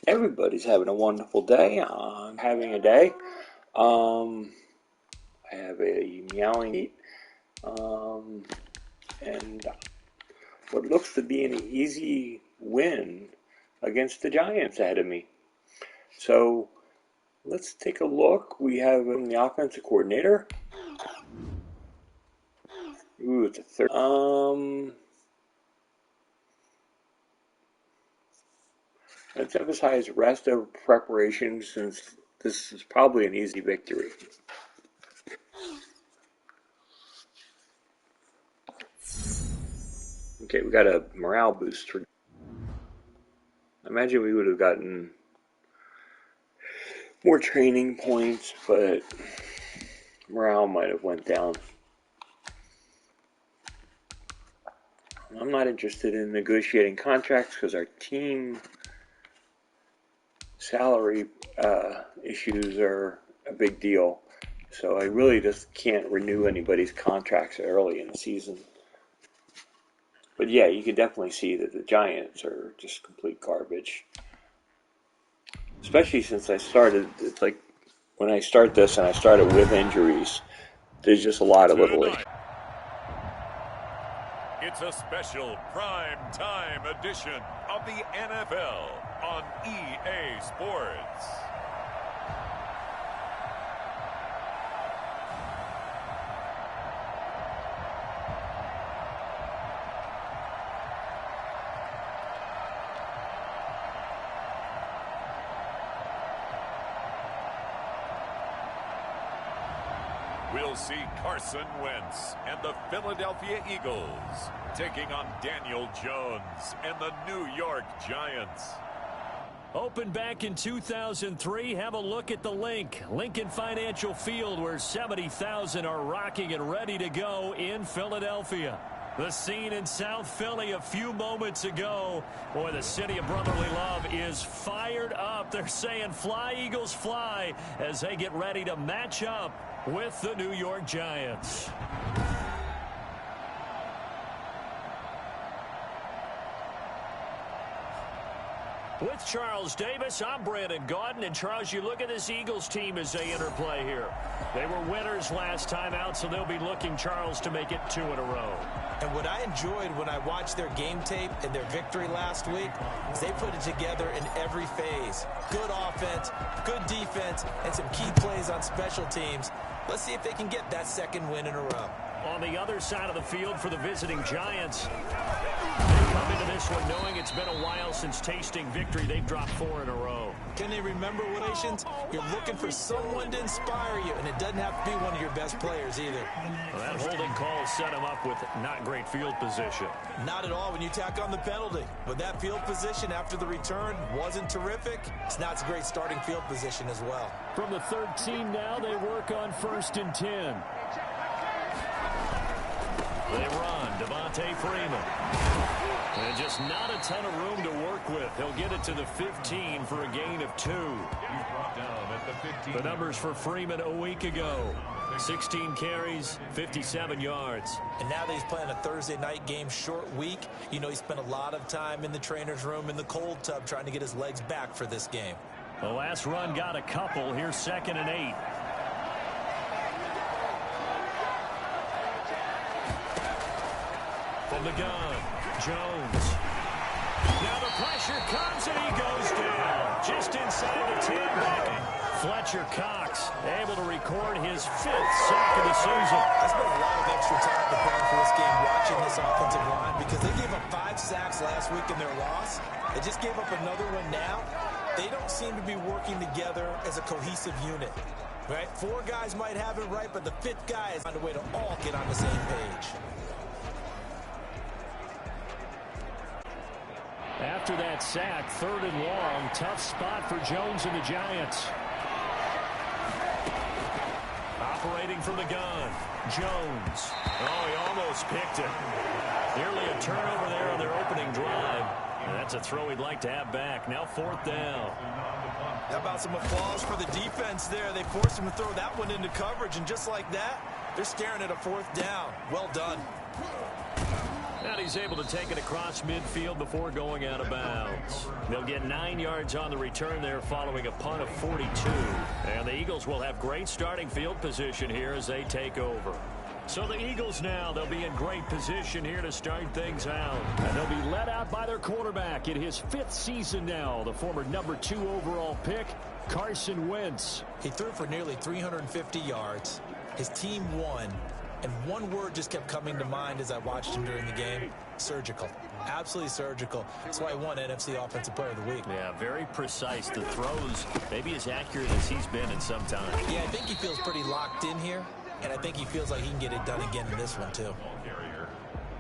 Everybody's having a wonderful day. I'm having a day. I have a meowing heat, and what looks to be an easy win against the Giants ahead of me. So let's take a look. We have the offensive coordinator. Ooh, it's a third. Let's emphasize rest over preparation, since this is probably an easy victory. Okay, we got a morale boost. I imagine we would have gotten more training points, but morale might have went down. I'm not interested in negotiating contracts because our team salary issues are a big deal. So I really just can't renew anybody's contracts early in the season. But yeah, you can definitely see that the Giants are just complete garbage. Especially since I started, it's like when I start this and I started with injuries, there's just a lot of little issues. It's a special prime time edition of the NFL on EA Sports. We'll see Carson Wentz and the Philadelphia Eagles taking on Daniel Jones and the New York Giants. Opened back in 2003, have a look at the Lincoln Financial Field, where 70,000 are rocking and ready to go in Philadelphia. The scene in South Philly a few moments ago. Boy, the city of brotherly love is fired up. They're saying, "Fly, Eagles, fly," as they get ready to match up with the New York Giants. With Charles Davis, I'm Brandon Gaudin. And Charles, you look at this Eagles team as they enter play here. They were winners last time out, so they'll be looking, Charles, to make it 2 in a row. And what I enjoyed when I watched their game tape and their victory last week is they put it together in every phase. Good offense, good defense, and some key plays on special teams. Let's see if they can get that second win in a row. On the other side of the field for the visiting Giants, they come into this one knowing it's been a while since tasting victory. They've dropped 4 in a row. Can they remember, relations? You're looking for someone to inspire you, and it doesn't have to be one of your best players either. Well, that holding call set him up with not great field position. Not at all when you tack on the penalty. But that field position after the return wasn't terrific. It's not a great starting field position as well. From the 13 now, they work on 1st and 10. They run, Devonta Freeman. And just not a ton of room to work with. He'll get it to the 15 for a gain of 2. The numbers for Freeman a week ago: 16 carries, 57 yards. And now that he's playing a Thursday night game, short week, you know he spent a lot of time in the trainer's room in the cold tub trying to get his legs back for this game. The last run got a couple. Here's 2nd and 8. From the gun, Jones. Now the pressure comes and he goes down just inside the 10. Fletcher Cox able to record his 5th sack of the season. I spent a lot of extra time preparing for this game watching this offensive line because they gave up 5 sacks last week in their loss. They just gave up another one now. They don't seem to be working together as a cohesive unit. Right? 4 guys might have it right, but the 5th guy is on the way to all get on the same page. After that sack, 3rd and long, tough spot for Jones and the Giants. Operating from the gun, Jones. Oh, he almost picked it. Nearly a turnover there on their opening drive. And that's a throw he'd like to have back. Now 4th down. How about some applause for the defense there? They forced him to throw that one into coverage, and just like that, they're staring at a 4th down. Well done. And he's able to take it across midfield before going out of bounds. They'll get 9 yards on the return there following a punt of 42. And the Eagles will have great starting field position here as they take over. So the Eagles now, they'll be in great position here to start things out. And they'll be led out by their quarterback in his 5th season now, the former #2 overall pick, Carson Wentz. He threw for nearly 350 yards. His team won. And one word just kept coming to mind as I watched him during the game: surgical. Absolutely surgical. That's why he won NFC Offensive Player of the Week. Yeah, very precise. The throws maybe as accurate as he's been in some time. Yeah, I think he feels pretty locked in here, and I think he feels like he can get it done again in this one too.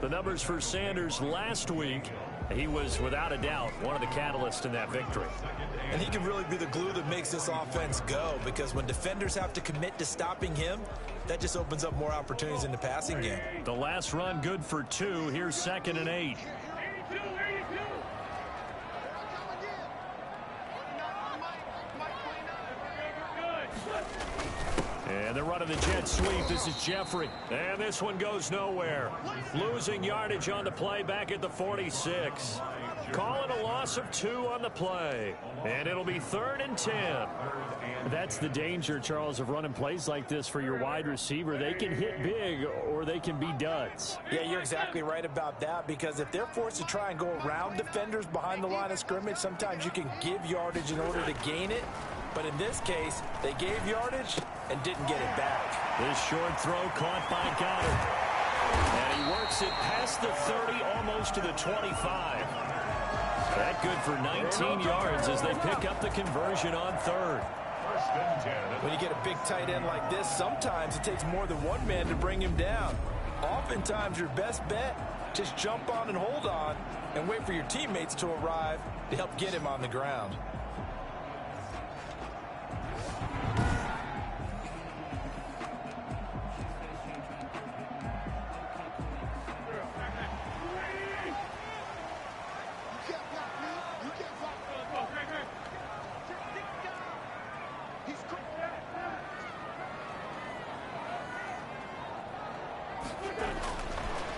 The numbers for Sanders last week, he was without a doubt one of the catalysts in that victory. And he can really be the glue that makes this offense go, because when defenders have to commit to stopping him, that just opens up more opportunities in the passing game. The last run good for 2. Here's 2nd and 8. And they're running the jet sweep. This is Jeffrey. And this one goes nowhere. Losing yardage on the play back at the 46. Calling a loss of 2 on the play. And it'll be 3rd and 10. That's the danger, Charles, of running plays like this for your wide receiver. They can hit big or they can be duds. Yeah, you're exactly right about that, because if they're forced to try and go around defenders behind the line of scrimmage, sometimes you can give yardage in order to gain it. But in this case, they gave yardage and didn't get it back. This short throw caught by Goddard. And he works it past the 30, almost to the 25. That good for 19 yards as they pick up the conversion on 3rd. When you get a big tight end like this, sometimes it takes more than one man to bring him down. Oftentimes, your best bet, just jump on and hold on and wait for your teammates to arrive to help get him on the ground.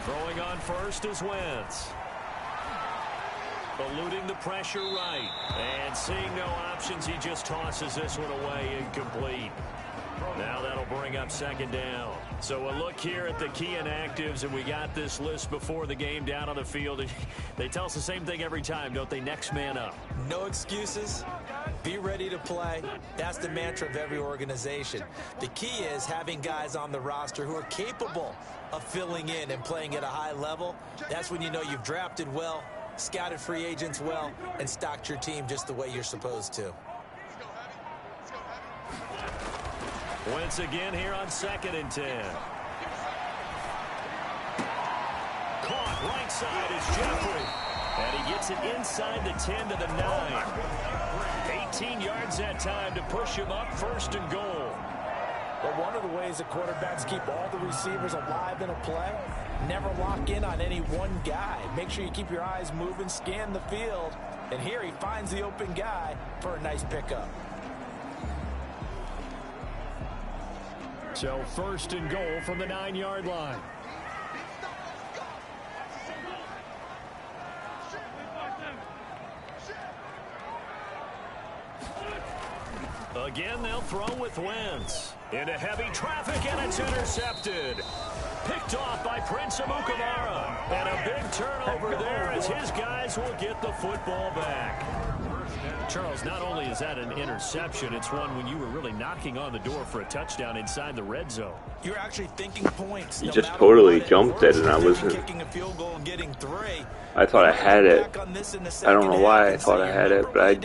Throwing on first is Wentz. Eluding the pressure right. And seeing no options, he just tosses this one away incomplete. Now that'll bring up 2nd down. So a look here at the key inactives, and we got this list before the game down on the field. They tell us the same thing every time, don't they? Next man up. No excuses. Be ready to play. That's the mantra of every organization. The key is having guys on the roster who are capable of filling in and playing at a high level. That's when you know you've drafted well, scouted free agents well, and stocked your team just the way you're supposed to. Wentz again here on 2nd and 10. Caught right side is Jeffrey. And he gets it inside the 10 to the 9. 18 yards that time to push him up 1st and goal. But one of the ways that quarterbacks keep all the receivers alive in a play, never lock in on any one guy. Make sure you keep your eyes moving, scan the field. And here he finds the open guy for a nice pickup. So 1st and goal from the 9-yard line. Again, they'll throw with Wentz. Into heavy traffic, and it's intercepted. Picked off by Prince Amukamara. And a big turnover there as his guys will get the football back. Charles, not only is that an interception, it's one when you were really knocking on the door for a touchdown inside the red zone. You're actually thinking points. He just totally jumped it, and I wasn't. I thought I had it. I don't know why I thought I had it, but I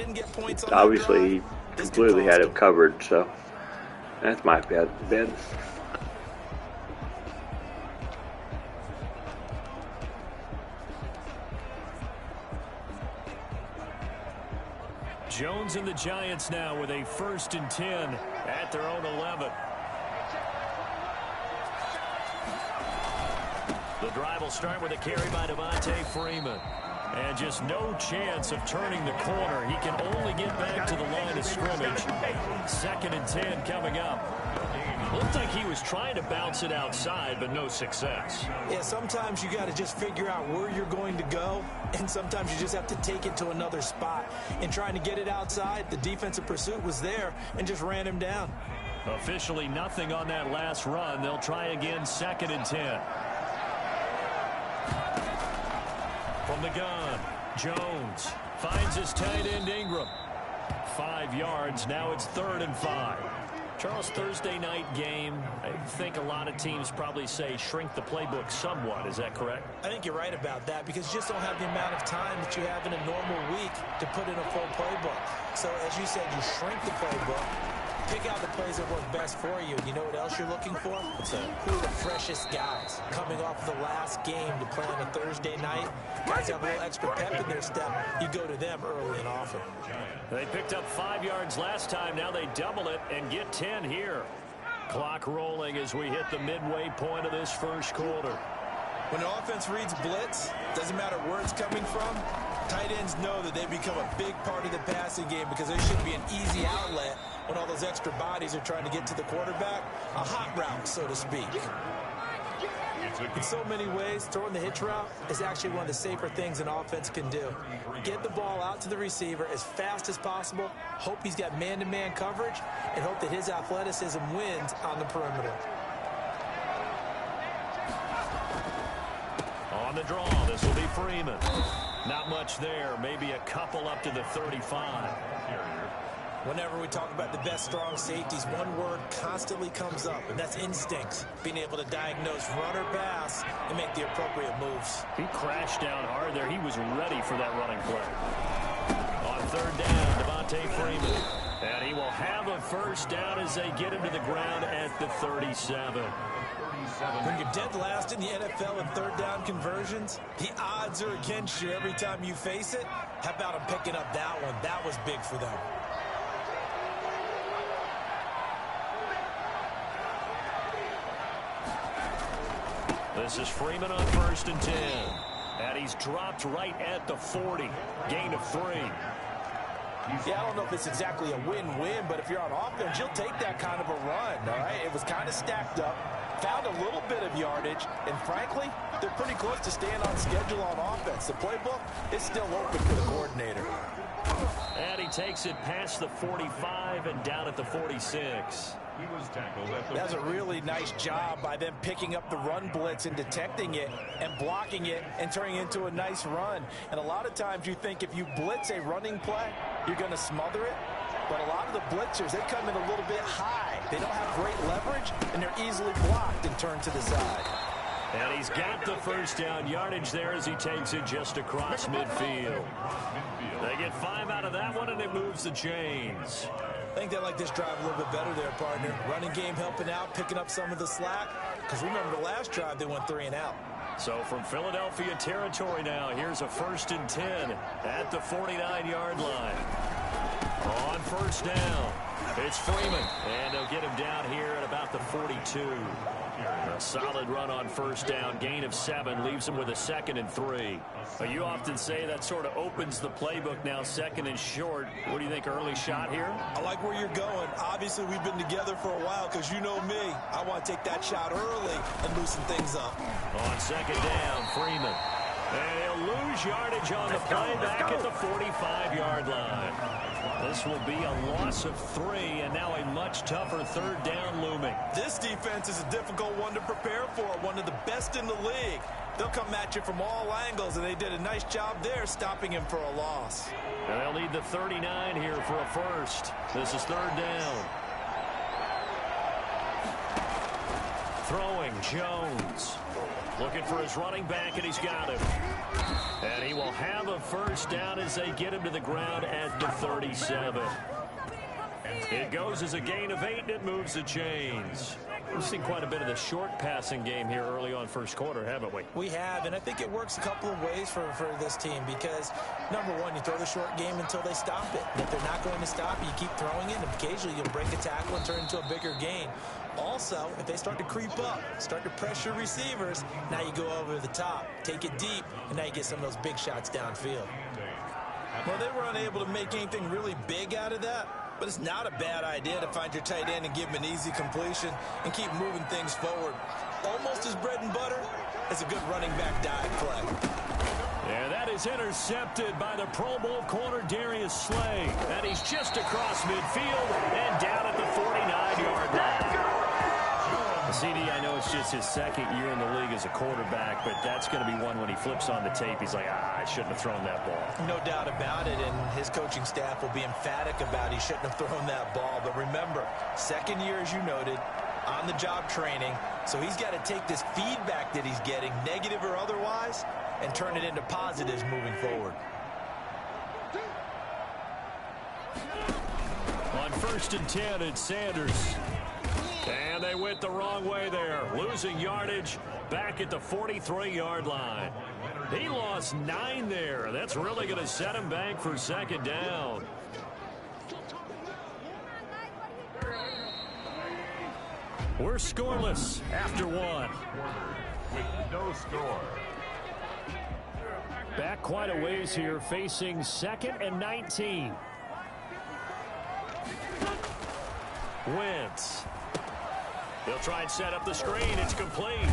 obviously completely had it covered, so that's my bad. Jones and the Giants now with a 1st and 10 at their own 11. The drive will start with a carry by Devonta Freeman. And just no chance of turning the corner. He can only get back to the line of scrimmage. 2nd and 10 coming up. Looked like he was trying to bounce it outside, but no success. Yeah, sometimes you got to just figure out where you're going to go, and sometimes you just have to take it to another spot. In trying to get it outside, the defensive pursuit was there and just ran him down. Officially nothing on that last run. They'll try again, 2nd and 10. From the gun, Jones finds his tight end Ingram. 5 yards. Now it's 3rd and 5. Charles, Thursday night game, I think a lot of teams probably say shrink the playbook somewhat. Is that correct? I think you're right about that because you just don't have the amount of time that you have in a normal week to put in a full playbook. So, as you said, you shrink the playbook. Pick out the plays that work best for you. You know what else you're looking for? Who are the freshest guys coming off the last game to play on a Thursday night? Guys have a little extra pep in their step. You go to them early and often. They picked up 5 yards last time. Now they double it and get 10 here. Clock rolling as we hit the midway point of this first quarter. When the offense reads blitz, doesn't matter where it's coming from, tight ends know that they become a big part of the passing game because there should be an easy outlet when all those extra bodies are trying to get to the quarterback. A hot route, so to speak. In so many ways, throwing the hitch route is actually one of the safer things an offense can do. Get the ball out to the receiver as fast as possible, hope he's got man-to-man coverage, and hope that his athleticism wins on the perimeter. On the draw, this will be Freeman. Not much there, maybe a couple up to the 35. Whenever we talk about the best strong safeties, one word constantly comes up, and that's instincts. Being able to diagnose run or pass and make the appropriate moves. He crashed down hard there. He was ready for that running play. On 3rd down, Devonta Freeman. And he will have a first down as they get him to the ground at the 37. When you're dead last in the NFL in 3rd down conversions, the odds are against you every time you face it. How about him picking up that one? That was big for them. This is Freeman on 1st and 10. And he's dropped right at the 40. Gain of 3. Yeah, I don't know if it's exactly a win-win, but if you're on offense, you'll take that kind of a run, all right? It was kind of stacked up, found a little bit of yardage, and frankly, they're pretty close to staying on schedule on offense. The playbook is still open for the coordinator. And he takes it past the 45 and down at the 46. That's a really nice job by them picking up the run blitz and detecting it and blocking it and turning it into a nice run. And a lot of times you think if you blitz a running play, you're going to smother it. But a lot of the blitzers, they come in a little bit high. They don't have great leverage, and they're easily blocked and turned to the side. And he's got the first down yardage there as he takes it just across midfield. They get 5 out of that one, and it moves the chains. I think they like this drive a little bit better there, partner. Running game helping out, picking up some of the slack. Because remember, the last drive, they went 3 and out. So from Philadelphia territory now, here's a 1st and 10 at the 49-yard line. On 1st down, it's Freeman. And they'll get him down here at about the 42. A solid run on 1st down, gain of 7, leaves him with a 2nd and 3. You often say that sort of opens the playbook now, 2nd and short. What do you think, early shot here? I like where you're going. Obviously, we've been together for a while because you know me. I want to take that shot early and loosen things up. On 2nd down, Freeman. And he'll lose yardage on the play back at the 45-yard line. This will be a loss of 3, and now a much tougher 3rd down looming. This defense is a difficult one to prepare for, one of the best in the league. They'll come at you from all angles, and they did a nice job there stopping him for a loss. And they'll need the 39 here for a first. This is 3rd down. Throwing, Jones. Looking for his running back, and he's got him. And he will have a first down as they get him to the ground at the 37. It goes as a gain of 8, and it moves the chains. We've seen quite a bit of the short passing game here early on 1st quarter, haven't we? We have, and I think it works a couple of ways for this team because, number one, you throw the short game until they stop it. And if they're not going to stop it, you keep throwing it, and occasionally you'll break a tackle and turn into a bigger gain. Also, if they start to creep up, start to pressure receivers, now you go over the top, take it deep, and now you get some of those big shots downfield. Well, they were unable to make anything really big out of that, but it's not a bad idea to find your tight end and give him an easy completion and keep moving things forward. Almost as bread and butter as a good running back dive play. Yeah, that is intercepted by the Pro Bowl corner Darius Slay. And he's just across midfield and down at the 49-yard line. CD, I know it's just his second year in the league as a quarterback, but that's going to be one when he flips on the tape. He's like, I shouldn't have thrown that ball. No doubt about it, and his coaching staff will be emphatic about he shouldn't have thrown that ball. But remember, second year, as you noted, on-the-job training, so he's got to take this feedback that he's getting, negative or otherwise, and turn it into positives moving forward. On 1st and 10, it's Sanders. And they went the wrong way there, losing yardage back at the 43-yard line. He lost 9 there. That's really going to set him back for second down. We're scoreless after 1. With no score. Back quite a ways here, facing 2nd and 19. Wentz. He'll try and set up the screen. It's complete.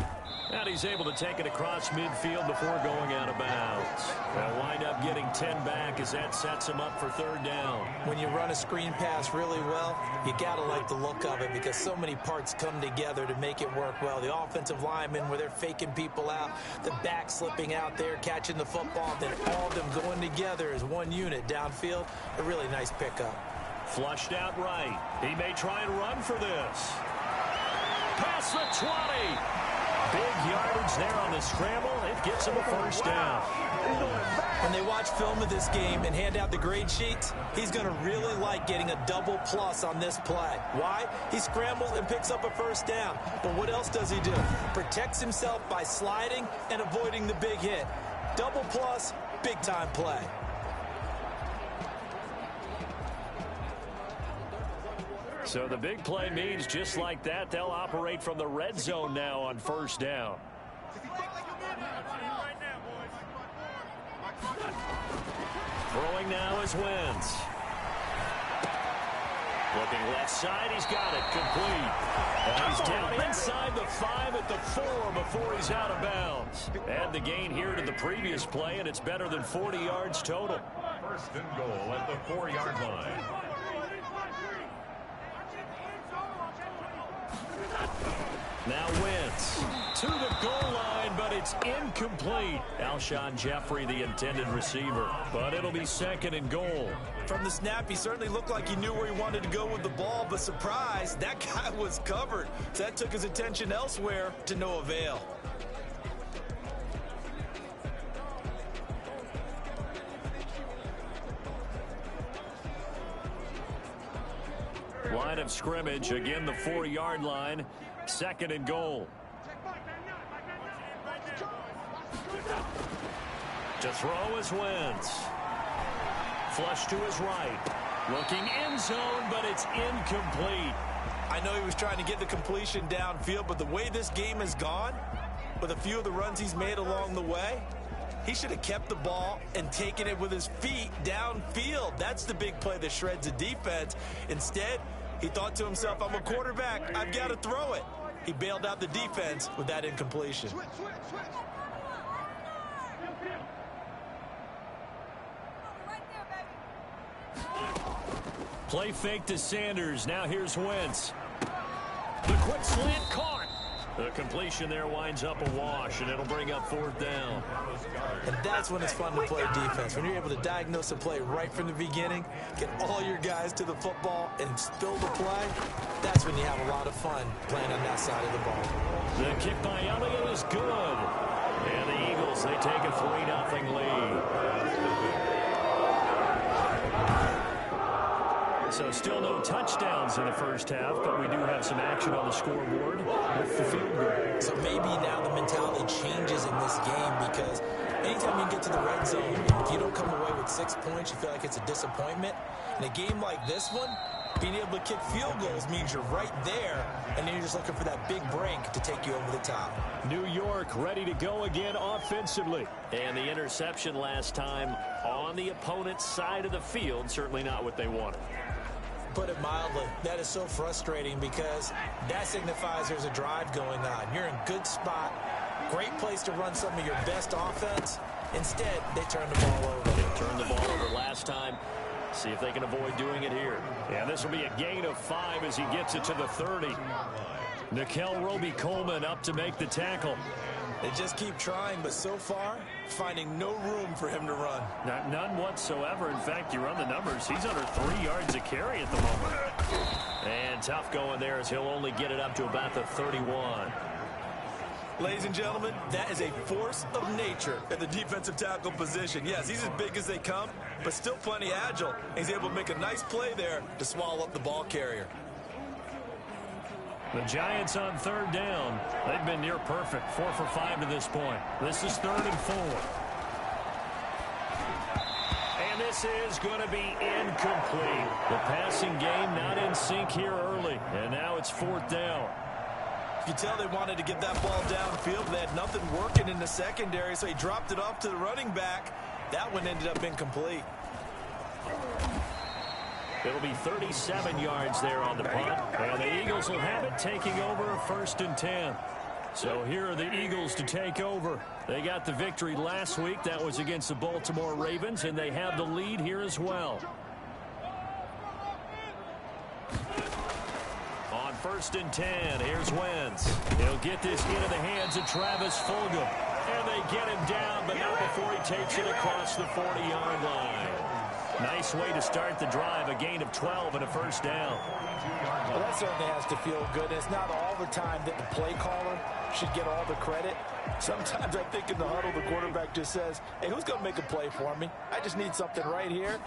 And he's able to take it across midfield before going out of bounds. They'll wind up getting 10 back as that sets him up for 3rd down. When you run a screen pass really well, you got to like the look of it because so many parts come together to make it work well. The offensive linemen where they're faking people out, the back slipping out there, catching the football, then all of them going together as one unit downfield. A really nice pickup. Flushed out right. He may try and run for this. Past the 20. Big yardage there on the scramble. It gets him a 1st down. When they watch film of this game and hand out the grade sheets, he's going to really like getting a double plus on this play. Why? He scrambles and picks up a 1st down. But what else does he do? Protects himself by sliding and avoiding the big hit. Double plus, big time play. So the big play means just like that, they'll operate from the red zone now on 1st down. Throwing now is Wentz. Looking left side, he's got it, complete. And he's down inside the 5 at the 4 before he's out of bounds. Add the gain here to the previous play, and it's better than 40 yards total. 1st and goal at the 4-yard line. Now Wentz to the goal line, but it's incomplete. Alshon Jeffrey, the intended receiver, but it'll be 2nd and goal. From the snap, he certainly looked like he knew where he wanted to go with the ball, but surprise, that guy was covered. So that took his attention elsewhere to no avail. Line of scrimmage, again the 4-yard line, 2nd and goal. To throw is Wentz. Flush to his right. Looking end zone, but it's incomplete. I know he was trying to get the completion downfield, but the way this game has gone, with a few of the runs he's made along the way, he should have kept the ball and taken it with his feet downfield. That's the big play that shreds the defense. Instead, he thought to himself, I'm a quarterback, I've got to throw it. He bailed out the defense with that incompletion. Play fake to Sanders. Now here's Wentz. The quick slant caught. The completion there winds up a wash, and it'll bring up 4th down. And that's when it's fun to play defense. When you're able to diagnose a play right from the beginning, get all your guys to the football, and spill the play, that's when you have a lot of fun playing on that side of the ball. The kick by Elliott is good. And the Eagles, they take a 3-0 lead. So still no touchdowns in the first half, but we do have some action on the scoreboard with the field goal. So maybe now the mentality changes in this game because anytime you get to the red zone, if you don't come away with 6 points, you feel like it's a disappointment. In a game like this one, Being able to kick field goals means you're right there, and then you're just looking for that big break to take you over the top. New York ready to go again offensively. And the interception last time on the opponent's side of the field, certainly not what they wanted. Put it mildly, that is so frustrating because that signifies there's a drive going on. You're in good spot, great place to run some of your best offense. Instead, they turn the ball over. They turned the ball over last time. See if they can avoid doing it here. And this will be a gain of 5 as he gets it to the 30. Nickel Roby-Coleman up to make the tackle. They just keep trying, but so far, finding no room for him to run. None whatsoever. In fact, you run the numbers. He's under 3 yards a carry at the moment. And tough going there as he'll only get it up to about the 31. Ladies and gentlemen, that is a force of nature at the defensive tackle position. Yes, he's as big as they come, but still plenty agile. He's able to make a nice play there to swallow up the ball carrier. The Giants on 3rd down. They've been near perfect. 4 for 5 to this point. This is 3rd and 4. And this is going to be incomplete. The passing game not in sync here early. And now it's 4th down. You tell they wanted to get that ball downfield. They had nothing working in the secondary, so he dropped it off to the running back. That one ended up incomplete. It'll be 37 yards there on the punt. And the Eagles will have it, taking over a 1st and 10. So here are the Eagles to take over. They got the victory last week. That was against the Baltimore Ravens, and they have the lead here as well. On 1st and 10, here's Wentz. He'll get this into the hands of Travis Fulgham. And they get him down, but not before he takes it across the 40-yard line. Nice way to start the drive, a gain of 12 and a 1st down. Well, that certainly has to feel good. It's not all the time that the play caller should get all the credit. Sometimes I think in the huddle, the quarterback just says, hey, who's going to make a play for me? I just need something right here.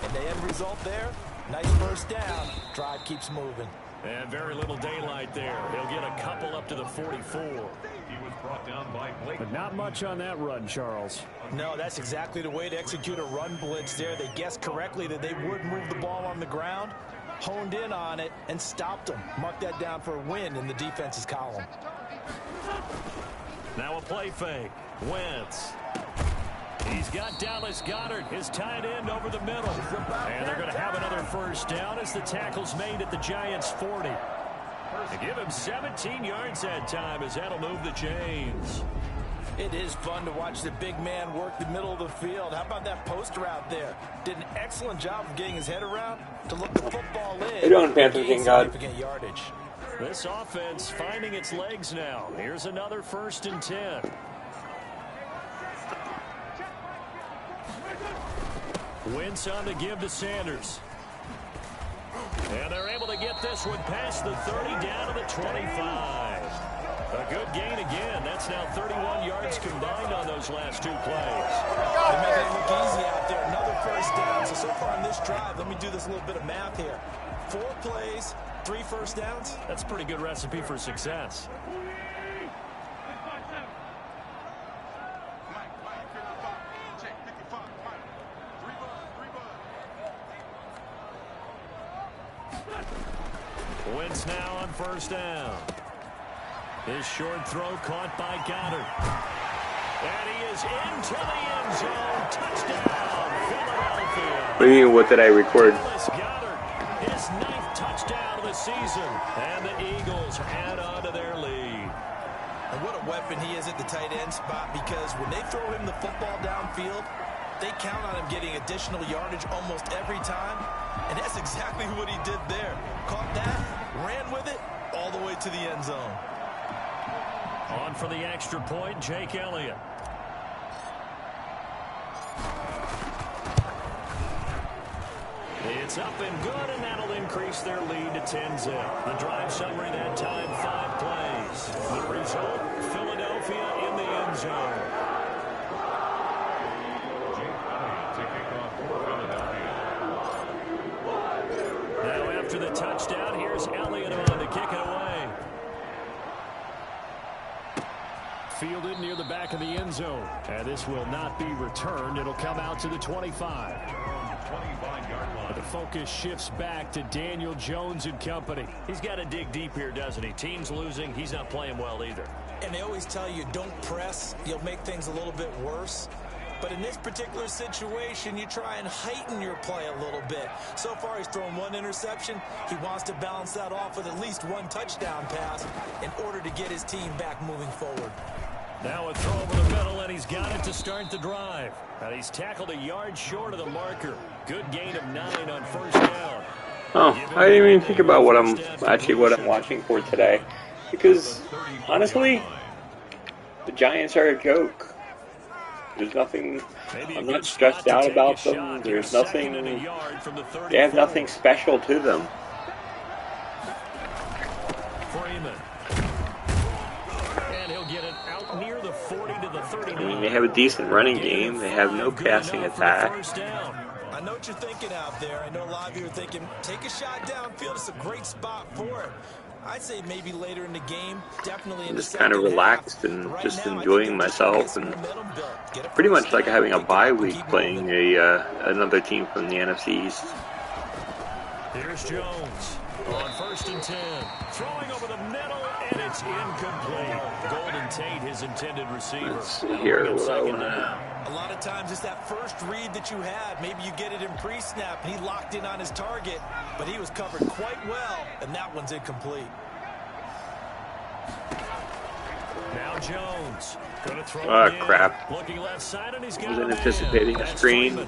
And the end result there, nice 1st down. Drive keeps moving. And very little daylight there. He'll get a couple up to the 44. He was brought down by Blake. But not much on that run, Charles. No, that's exactly the way to execute a run blitz there. They guessed correctly that they would move the ball on the ground, honed in on it, and stopped them. Mark that down for a win in the defense's column. Now a play fake. Wentz. He's got Dallas Goedert, his tight end, over the middle. And they're going to have another 1st down as the tackle's made at the Giants' 40. They give him 17 yards that time as that'll move the chains. It is fun to watch the big man work the middle of the field. How about that post route there? Did an excellent job of getting his head around to look the football in. They don't Panthers gain God. Significant yardage. This offense finding its legs now. Here's another 1st and 10. Wentz on the give to Sanders. And they're able to get this one past the 30 down to the 25. A good gain again. That's now 31 yards combined on those last 2 plays. They're making it look easy out there. Another 1st down. So far on this drive, let me do this little bit of math here. 4 plays, 3 1st downs. That's a pretty good recipe for success. Wentz now on 1st down. His short throw caught by Goddard. And he is into the end zone. Touchdown, Philadelphia. What do you mean, what did I record? Dallas Goedert, his 9th touchdown of the season. And the Eagles add on to their lead. And what a weapon he is at the tight end spot, because when they throw him the football downfield, they count on him getting additional yardage almost every time. And that's exactly what he did there. Caught that, ran with it, all the way to the end zone. On for the extra point, Jake Elliott. It's up and good, and that'll increase their lead to 10-zip. The drive summary that time, 5 plays. The result, Philadelphia in the end zone. Now after the touchdown, here's Elliott on to kick it away. Fielded near the back of the end zone. And this will not be returned. It'll come out to the 25. From the 25-yard line. The focus shifts back to Daniel Jones and company. He's got to dig deep here, doesn't he? Team's losing. He's not playing well either. And they always tell you, don't press. You'll make things a little bit worse. But in this particular situation, you try and heighten your play a little bit. So far, he's thrown one interception. He wants to balance that off with at least one touchdown pass in order to get his team back moving forward. Now a throw over the middle, and he's got it to start the drive. And he's tackled a yard short of the marker. Good gain of 9 on first down. Oh, I didn't even think about what I'm watching for today. Because, honestly, the Giants are a joke. There's nothing, I'm not stressed out about them. There's nothing, they have nothing special to them. Freeman. And he'll get it out near the 40 to the 39. I mean, they have a decent running game. They have no passing attack. I know what you're thinking out there. I know a lot of you are thinking, take a shot downfield. It's a great spot for it. I'd say maybe later in the game, definitely in the just kind of relaxed and just enjoying myself, and pretty much like having a bye week playing another team from the NFC East. Here's Jones on 1st and 10, throwing over the middle, and it's incomplete. Golden Tate, his intended receiver. Let's see here what I want to. A lot of times it's that first read that you have. Maybe you get it in pre-snap, and he locked in on his target, but he was covered quite well, and that one's incomplete. Now Jones going to throw it in. Crap. Looking left side, and he's got Wasn't anticipating a screen.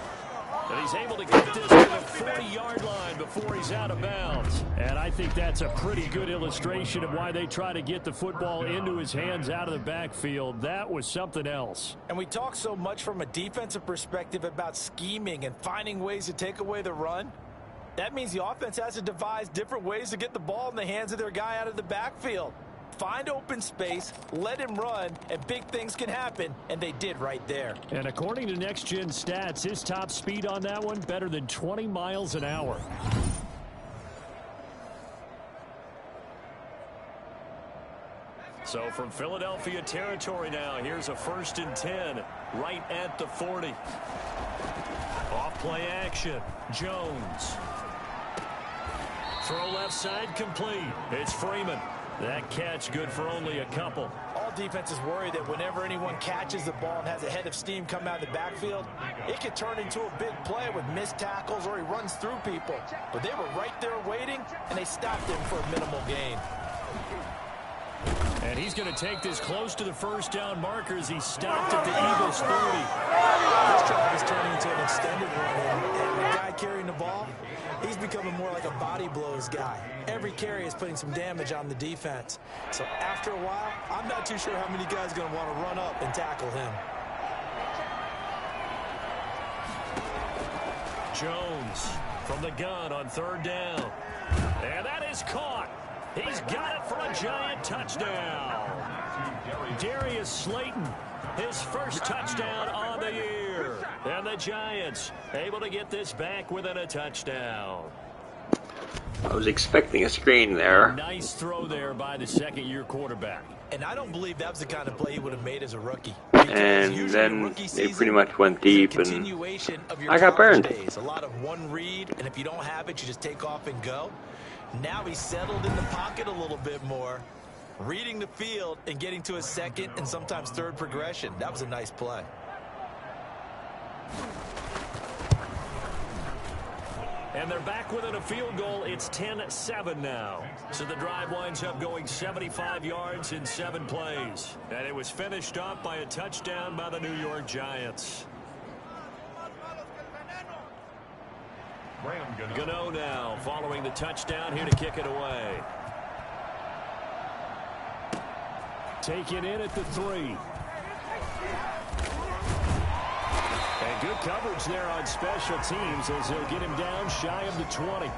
And he's able to get this to the 40-yard line before he's out of bounds. And I think that's a pretty good illustration of why they try to get the football into his hands out of the backfield. That was something else. And we talk so much from a defensive perspective about scheming and finding ways to take away the run. That means the offense has to devise different ways to get the ball in the hands of their guy out of the backfield. Find open space, let him run, and big things can happen, and they did right there. And according to Next Gen Stats, his top speed on that one, better than 20 miles an hour. So from Philadelphia territory now, here's a 1st and 10, right at the 40. Off play action, Jones. Throw left side complete. It's Freeman. That catch good for only a couple. All defenses worry that whenever anyone catches the ball and has a head of steam come out of the backfield, it could turn into a big play with missed tackles or he runs through people. But they were right there waiting, and they stopped him for a minimal gain. And he's going to take this close to the first down marker as he stopped at the Eagles 30. This drive is turning into an extended run, and the guy carrying the ball, he's becoming more like a body blows guy. Every carry is putting some damage on the defense. So after a while, I'm not too sure how many guys are going to want to run up and tackle him. Jones from the gun on 3rd down. And that is caught. He's got it for a Giant touchdown. Darius Slayton, his first touchdown on the year. And the Giants able to get this back within a touchdown. I was expecting a screen there. Nice throw there by the second-year quarterback. And I don't believe that was the kind of play he would have made as a rookie. And then they pretty much went deep, and I got burned. A lot of one read, and if you don't have it, you just take off and go. Now he's settled in the pocket a little bit more, reading the field and getting to a second and sometimes third progression. That was a nice play. And they're back within a field goal. It's 10-7 now. So the drive winds up going 75 yards in 7 plays. And it was finished off by a touchdown by the New York Giants. Gano now following the touchdown here to kick it away. Taken in at the 3. And good coverage there on special teams as they'll get him down shy of the 20.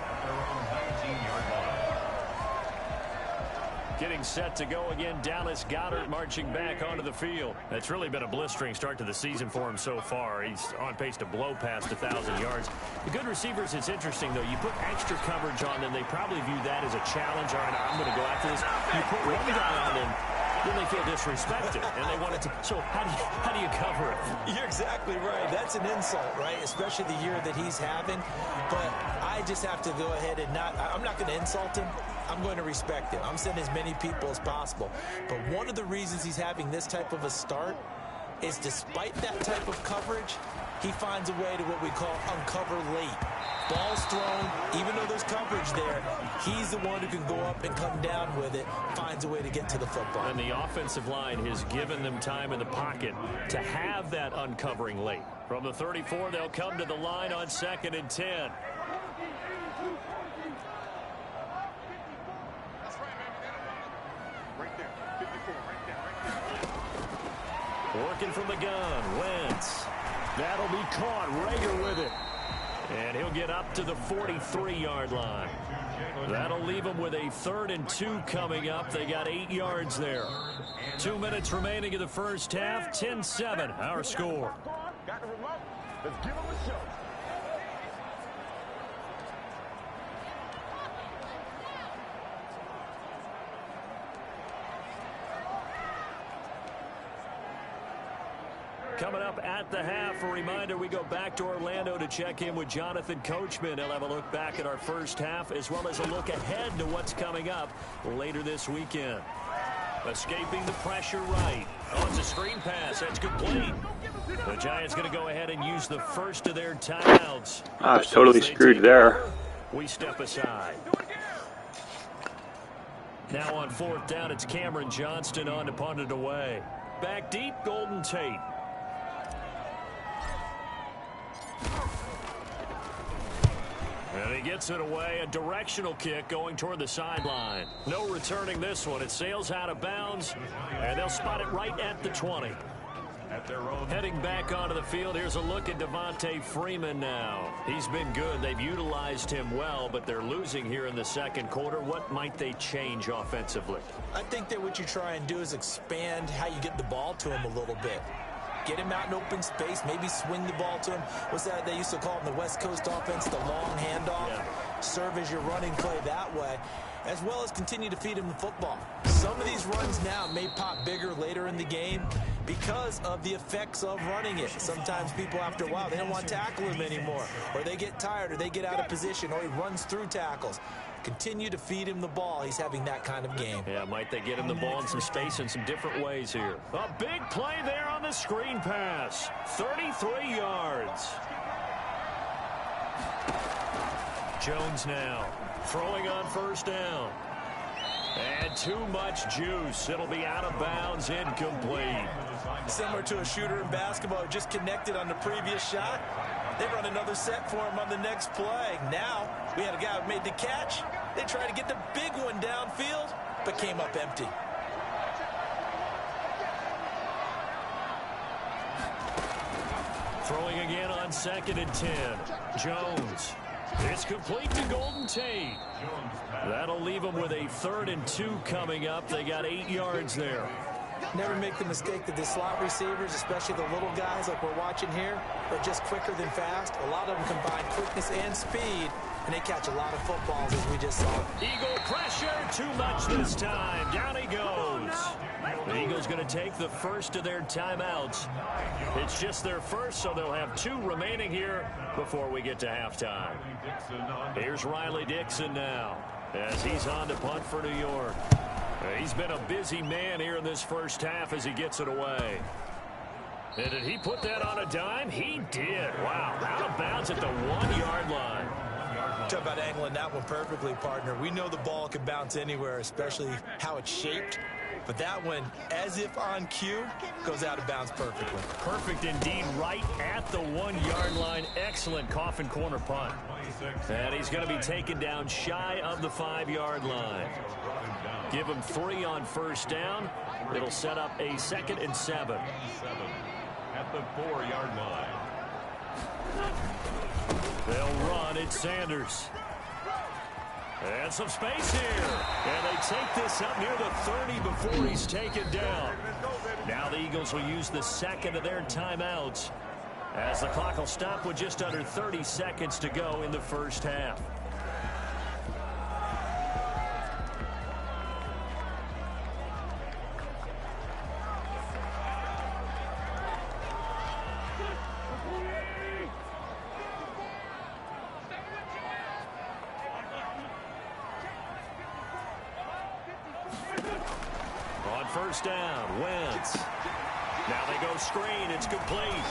Getting set to go again, Dallas Goedert marching back onto the field. It's really been a blistering start to the season for him so far. He's on pace to blow past 1,000 yards. The good receivers, it's interesting, though. You put extra coverage on them, they probably view that as a challenge. All right, I'm going to go after this. You put one guy on them, then they feel disrespected, and they want it to. So how do you cover it? You're exactly right. That's an insult, right? Especially the year that he's having. But I just have to go ahead and I'm not going to insult him. I'm going to respect him. I'm sending as many people as possible. But one of the reasons he's having this type of a start is despite that type of coverage, he finds a way to what we call uncover late. Ball's thrown, even though there's coverage there, he's the one who can go up and come down with it, finds a way to get to the football. And the offensive line has given them time in the pocket to have that uncovering late. From the 34, they'll come to the line on 2nd and 10. Working from the gun, Wentz. That'll be caught. Rager with it. And he'll get up to the 43-yard line. That'll leave them with a 3rd and 2 coming up. They got 8 yards there. 2 minutes remaining in the first half. 10-7, our score. Let's give them a show. Coming up at the half, a reminder, we go back to Orlando to check in with Jonathan Coachman. He'll have a look back at our first half as well as a look ahead to what's coming up later this weekend. Escaping the pressure right. Oh, it's a screen pass. That's complete. The Giants going to go ahead and use the first of their timeouts. I was totally screwed there. We step aside. Now on 4th down, it's Cameron Johnston on to punt it away. Back deep, Golden Tate. And he gets it away. A directional kick going toward the sideline. No returning this one. It sails out of bounds, and they'll spot it right at the 20. Heading back onto the field, here's a look at Devonta Freeman now. He's been good. They've utilized him well, but they're losing here in the second quarter. What might they change offensively? I think that what you try and do is expand how you get the ball to him a little bit. Get him out in open space, maybe swing the ball to him. What's that they used to call in the West Coast offense, the long handoff? Yeah. Serve as your running play that way, as well as continue to feed him the football. Some of these runs now may pop bigger later in the game because of the effects of running it. Sometimes people, after a while, they don't want to tackle him anymore, or they get tired, or they get out of position, or he runs through tackles. Continue to feed him the ball. He's having that kind of game. Yeah, might they get him the ball in some space in some different ways here. A big play there on the screen pass. 33 yards. Jones now throwing on 1st down. And too much juice. It'll be out of bounds, incomplete. Similar to a shooter in basketball who just connected on the previous shot. They run another set for him on the next play. Now, we had a guy who made the catch. They tried to get the big one downfield, but came up empty. Throwing again on 2nd and 10. Jones. It's complete to Golden Tate. That'll leave them with a 3rd and 2 coming up. They got 8 yards there. Never make the mistake that the slot receivers, especially the little guys like we're watching here, are just quicker than fast. A lot of them combine quickness and speed, and they catch a lot of footballs, as we just saw. Eagle pressure, too much this time. Down he goes. The Eagles going to take the first of their timeouts. It's just their first, so they'll have 2 remaining here before we get to halftime. Here's Riley Dixon now as he's on to punt for New York. He's been a busy man here in this first half as he gets it away. And did he put that on a dime? He did. Wow, out of bounds at the 1-yard line. Talk about angling that one perfectly, partner. We know the ball can bounce anywhere, especially how it's shaped. But that one, as if on cue, goes out of bounds perfectly. Perfect indeed, right at the 1-yard line. Excellent coffin corner punt. And he's going to be taken down shy of the 5-yard line. Give him 3 on 1st down. It'll set up a 2nd and 7. At the 4-yard line. They'll run. It's Sanders. And some space here. And they take this up near the 30 before he's taken down. Now the Eagles will use the 2nd of their timeouts as the clock will stop with just under 30 seconds to go in the first half. on first down. Wentz. Now they go screen. It's complete.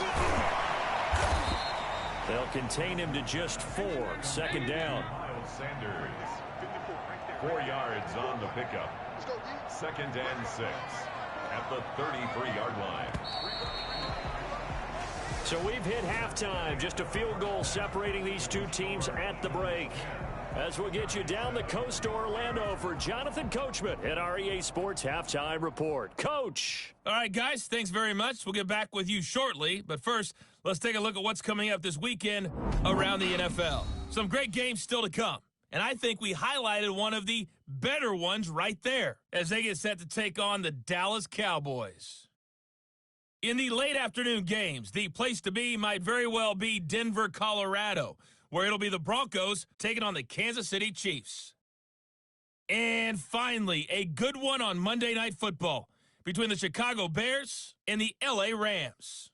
They'll contain him to just 4. Second down. Miles Sanders. 4 yards on the pickup. Second and 6 at the 33-yard line. So we've hit halftime. Just a field goal separating these two teams at the break. As we'll get you down the coast to Orlando for Jonathan Coachman at our EA Sports Halftime Report. Coach. All right, guys, thanks very much. We'll get back with you shortly. But first, let's take a look at what's coming up this weekend around the NFL. Some great games still to come. And I think we highlighted one of the better ones right there as they get set to take on the Dallas Cowboys. In the late afternoon games, the place to be might very well be Denver, Colorado, where it'll be the Broncos taking on the Kansas City Chiefs. And finally, a good one on Monday Night Football between the Chicago Bears and the LA Rams.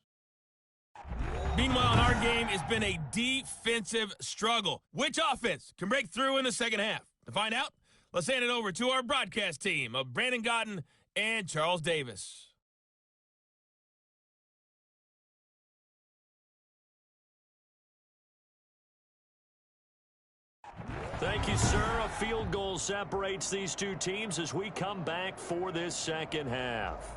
Meanwhile, in our game, it's been a defensive struggle. Which offense can break through in the second half? To find out, let's hand it over to our broadcast team of Brandon Godden and Charles Davis. Thank you, sir. A field goal separates these two teams as we come back for this second half.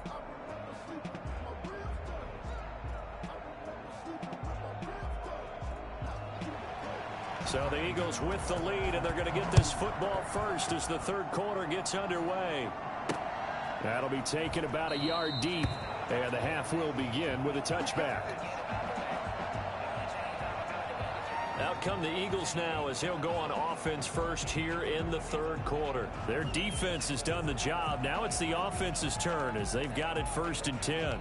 So the Eagles with the lead, and they're going to get this football first as the third quarter gets underway. That'll be taken about a yard deep, and the half will begin with a touchback. Out come the Eagles now as he'll go on offense first here in the third quarter. Their defense has done the job. Now it's the offense's turn as they've got it 1st and 10.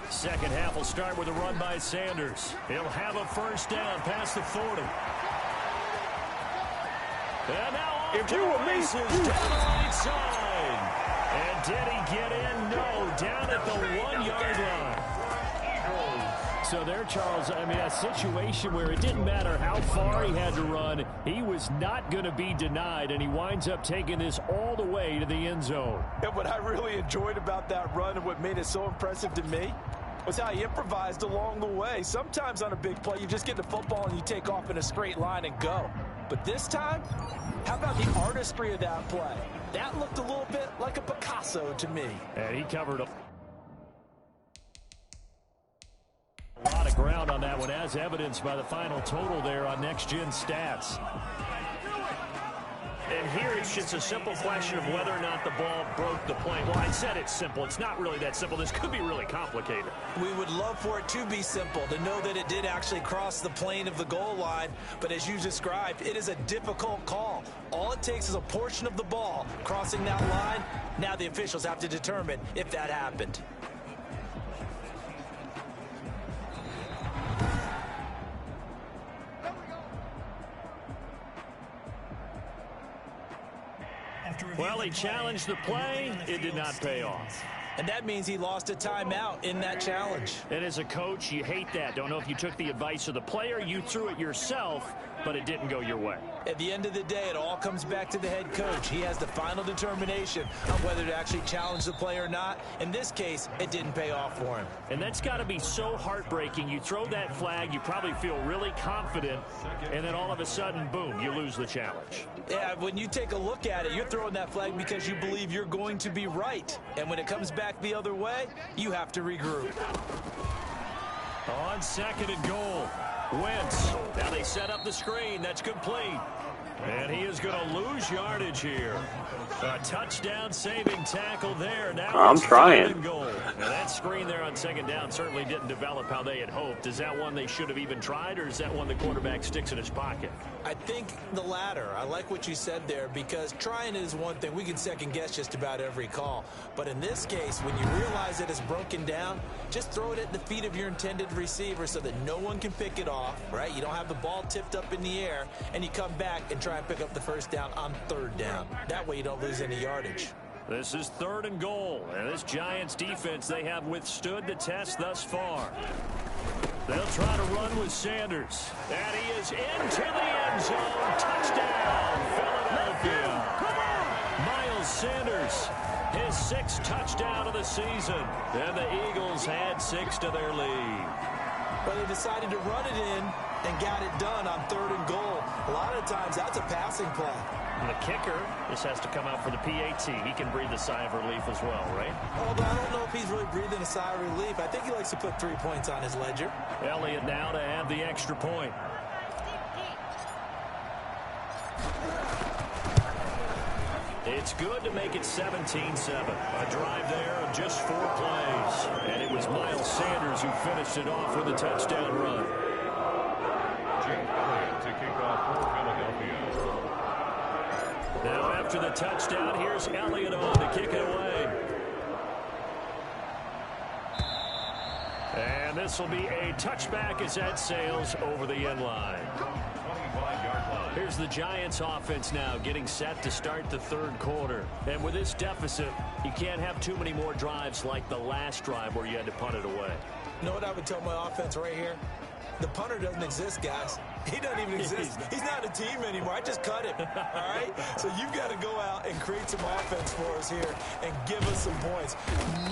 Second half will start with a run by Sanders. He'll have a first down past the 40. And now off to the races down the right side. And did he get in? No, down at the 1-yard line. So there, Charles, I mean, a situation where it didn't matter how far he had to run, he was not going to be denied, and he winds up taking this all the way to the end zone. And what I really enjoyed about that run and what made it so impressive to me was how he improvised along the way. Sometimes on a big play, you just get the football and you take off in a straight line and go. But this time, how about the artistry of that play? That looked a little bit like a Picasso to me. And he covered a lot of ground on that one, as evidenced by the final total there on Next Gen Stats. And here it's just a simple question of whether or not the ball broke the plane. Well, I said it's simple. It's not really that simple. This could be really complicated. We would love for it to be simple, to know that it did actually cross the plane of the goal line. But as you described, it is a difficult call. All it takes is a portion of the ball crossing that line. Now the officials have to determine if that happened. Well, he challenged the play. It did not pay off. And that means he lost a timeout in that challenge. And as a coach, you hate that. Don't know if you took the advice of the player, you threw it yourself, but it didn't go your way. At the end of the day, it all comes back to the head coach. He has the final determination on whether to actually challenge the play or not. In this case, it didn't pay off for him. And that's got to be so heartbreaking. You throw that flag, you probably feel really confident, and then all of a sudden, boom, you lose the challenge. Yeah, when you take a look at it, you're throwing that flag because you believe you're going to be right. And when it comes back the other way, you have to regroup. On 2nd and goal, Wentz. Now they set up the screen. That's complete. And he is going to lose yardage here. A touchdown saving tackle there. Now I'm trying. Goal. Now that screen there on 2nd down certainly didn't develop how they had hoped. Is that one they should have even tried, or is that one the quarterback sticks in his pocket? I think the latter. I like what you said there, because trying is one thing. We can second guess just about every call. But in this case, when you realize that it's broken down, just throw it at the feet of your intended receiver so that no one can pick it off, right? You don't have the ball tipped up in the air, and you come back and try and pick up the first down on 3rd down. That way you don't lose any yardage. This is 3rd and goal, and this Giants defense, they have withstood the test thus far. They'll try to run with Sanders, and he is into the end zone. Touchdown, Philadelphia. Miles Sanders, his 6th touchdown of the season, and the Eagles add 6 to their lead. But they decided to run it in and got it done on 3rd and goal. A lot of times that's a passing play. And the kicker just has to come out for the PAT. He can breathe a sigh of relief as well, right? Although I don't know if he's really breathing a sigh of relief. I think he likes to put 3 points on his ledger. Elliott now to add the extra point. It's good to make it 17-7. A drive there of just 4 plays. And it was Miles Sanders who finished it off with a touchdown run. Jake Elliott to kick off for Philadelphia. Now after the touchdown, here's Elliott on to kick it away. And this will be a touchback as that sails over the end line. 25-yard line. Here's the Giants offense now getting set to start the 3rd quarter. And with this deficit, you can't have too many more drives like the last drive where you had to punt it away. You know what I would tell my offense right here? The punter doesn't exist, guys. He doesn't even exist. He's not a team anymore. I just cut him, all right? So you've got to go out and create some offense for us here and give us some points.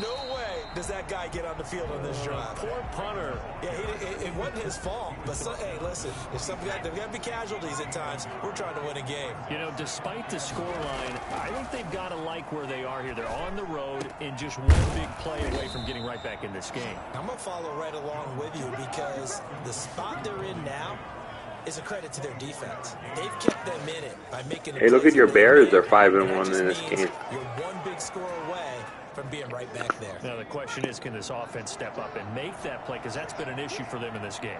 No way does that guy get on the field on this drive. Poor punter. Yeah, it wasn't his fault. But, hey, listen, if there's got to be casualties at times, we're trying to win a game. You know, despite the scoreline, I think they've got to like where they are here. They're on the road and just one big play away from getting right back in this game. I'm going to follow right along with you because the spot they're in now is a credit to their defense. They've kept them in it by making it. Hey, look at your Bears. They're 5-1 in this game. You're one big score away from being right back there. Now the question is, can this offense step up and make that play? Because that's been an issue for them in this game.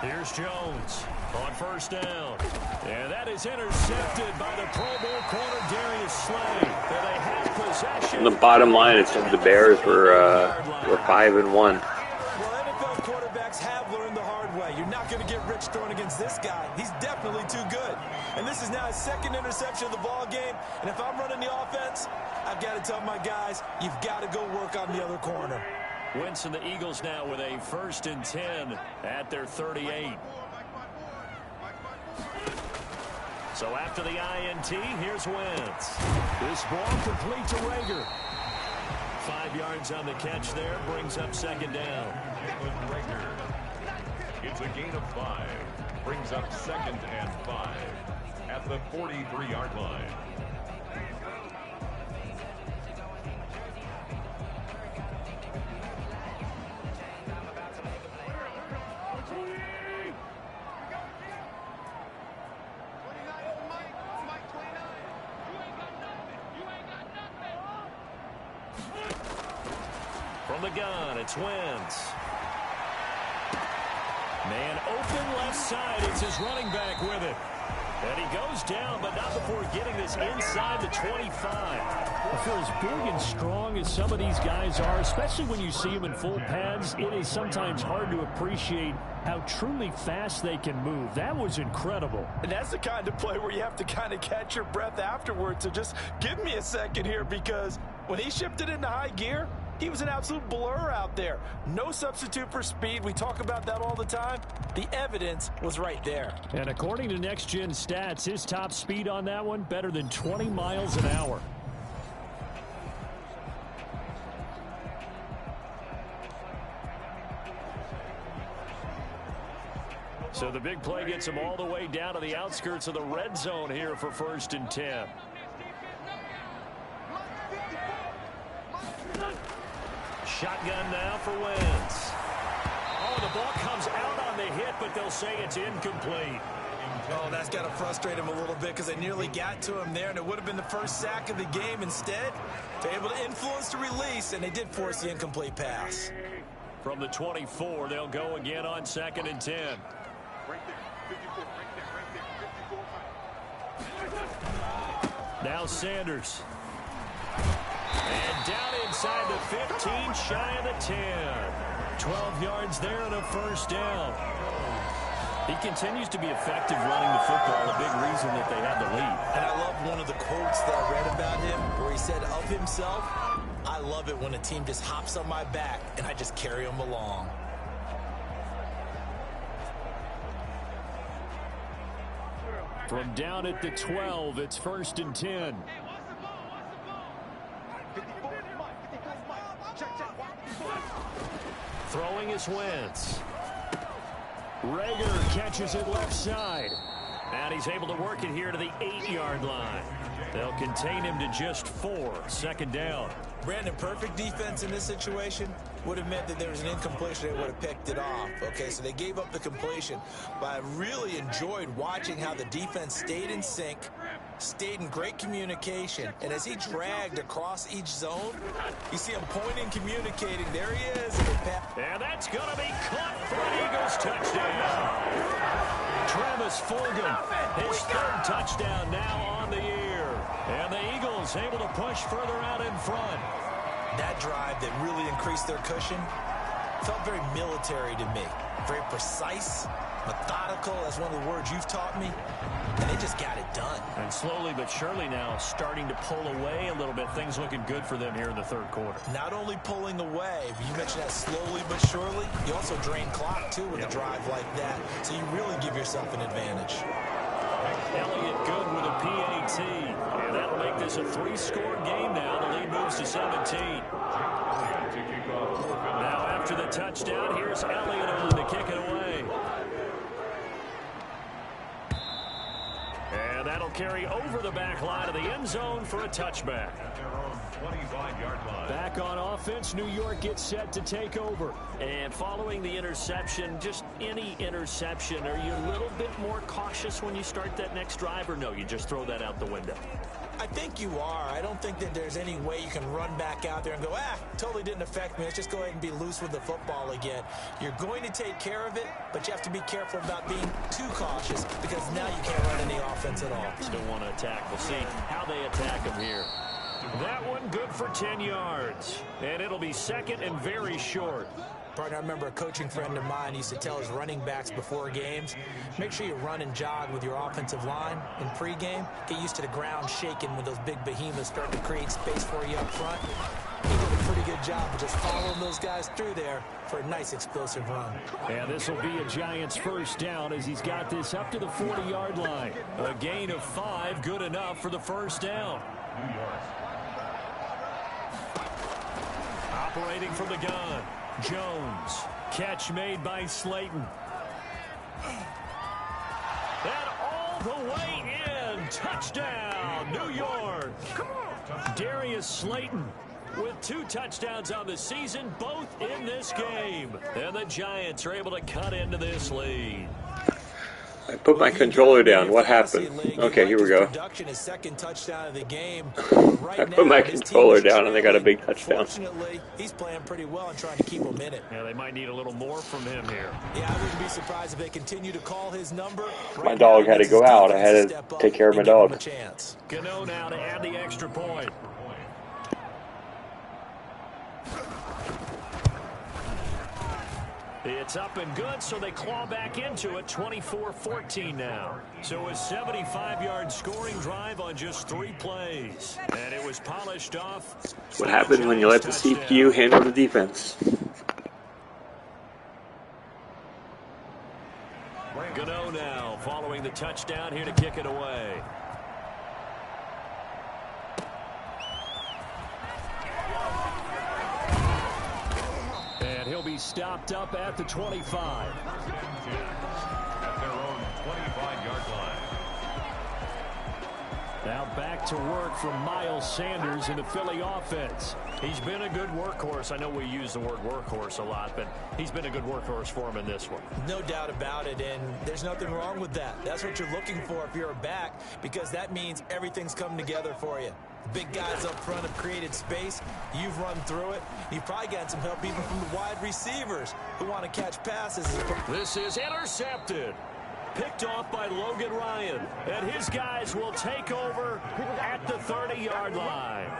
Here's Jones on 1st down. And that is intercepted by the Pro Bowl corner Darius Slay. And they have possession. And the bottom line is the Bears were 5-1. Have learned the hard way. You're not going to get rich throwing against this guy. He's definitely too good. And this is now his 2nd interception of the ball game. And if I'm running the offense, I've got to tell my guys, you've got to go work on the other corner. Wentz and the Eagles now with a 1st and 10 at their 38. So after the INT, here's Wentz. This ball complete to Rager. 5 yards on the catch there, brings up 2nd down. It's a gain of 5. Brings up 2nd and 5 at the 43-yard line. From the gun, it's Wentz. Man open left side. It's his running back with it. And he goes down, but not before getting this inside the 25. For as big and strong as some of these guys are, especially when you see them in full pads, it is sometimes hard to appreciate how truly fast they can move. That was incredible. And that's the kind of play where you have to kind of catch your breath afterwards. So just give me a second here, because when he shifted into high gear, he was an absolute blur out there. No substitute for speed. We talk about that all the time. The evidence was right there. And according to Next Gen Stats, his top speed on that one, better than 20 miles an hour. So the big play gets him all the way down to the outskirts of the red zone here for 1st and 10. Shotgun now for Wentz. Oh, the ball comes out on the hit, but they'll say it's incomplete. Oh, that's got to frustrate him a little bit because they nearly got to him there, and it would have been the first sack of the game. Instead, they're able to influence the release, and they did force the incomplete pass. From the 24, they'll go again on 2nd and 10. Now Sanders. And down inside the 15, shy of the 10. 12 yards there and a 1st down. He continues to be effective running the football, a big reason that they have the lead. And I love one of the quotes that I read about him where he said of himself, "I love it when a team just hops on my back and I just carry them along." From down at the 12, it's 1st and 10. Throwing is Wentz. Rager catches it left side. And he's able to work it here to the 8-yard line. They'll contain him to just 4. 2nd down. Brandon, perfect defense in this situation would have meant that there was an incompletion. They would have picked it off. Okay, so they gave up the completion. But I really enjoyed watching how the defense stayed in sync, stayed in great communication. And as he dragged across each zone, you see him pointing, communicating. There he is. And that's going to be caught for an Eagles touchdown. Travis Fulgham, his 3rd touchdown now on the year. And the Eagles able to push further out in front. That drive that really increased their cushion felt very military to me. Very precise, methodical. That's one of the words you've taught me. And they just got it done. And slowly but surely now starting to pull away a little bit. Things looking good for them here in the 3rd quarter. Not only pulling away, but you mentioned that slowly but surely. You also drain clock, too, with a drive like that. So you really give yourself an advantage. Elliott good with a PAT. And that'll make this a 3-score game now. The lead moves to 17. Now after the touchdown, here's Elliott on to kick it away. And that'll carry over the back line of the end zone for a touchback. Back on offense, New York gets set to take over. And following the interception, just any interception, are you a little bit more cautious when you start that next drive, or no, you just throw that out the window? I think you are. I don't think that there's any way you can run back out there and go, totally didn't affect me. Let's just go ahead and be loose with the football again. You're going to take care of it, but you have to be careful about being too cautious because now you can't run any offense at all. Still want to attack. We'll see how they attack him here. That one good for 10 yards. And it'll be 2nd and very short. Partner, I remember a coaching friend of mine used to tell his running backs before games, make sure you run and jog with your offensive line in pregame. Get used to the ground shaking when those big behemoths start to create space for you up front. He did a pretty good job of just following those guys through there for a nice explosive run. And this will be a Giants 1st down as he's got this up to the 40-yard line. A gain of 5, good enough for the 1st down. Operating from the gun. Jones. Catch made by Slayton. And all the way in. Touchdown, New York. Darius Slayton with 2 touchdowns on the season, both in this game. And the Giants are able to cut into this lead. I put my controller down. What happened? Okay, here we go. I put my controller down and they got a big touchdown. Fortunately, he's playing pretty well and trying to keep him in it. Yeah, they might need a little more from him here. Yeah, I wouldn't be surprised if they continue to call his number. My dog had to go out. I had to take care of my dog. Gano now to add the extra point. It's up and good, so they claw back into it, 24-14 now. So a 75-yard scoring drive on just 3 plays. And it was polished off. What happens when you let the CPU handle the defense? Gano now following the touchdown here to kick it away. And he'll be stopped up at the 25. At their own 25-yard line. Now back to work from Miles Sanders in the Philly offense. He's been a good workhorse. I know we use the word workhorse a lot, but he's been a good workhorse for him in this one. No doubt about it, and there's nothing wrong with that. That's what you're looking for if you're a back, because that means everything's come together for you. Big guys up front have created space. You've run through it. You've probably gotten some help even from the wide receivers who want to catch passes. This is intercepted. Picked off by Logan Ryan. And his guys will take over at the 30-yard line.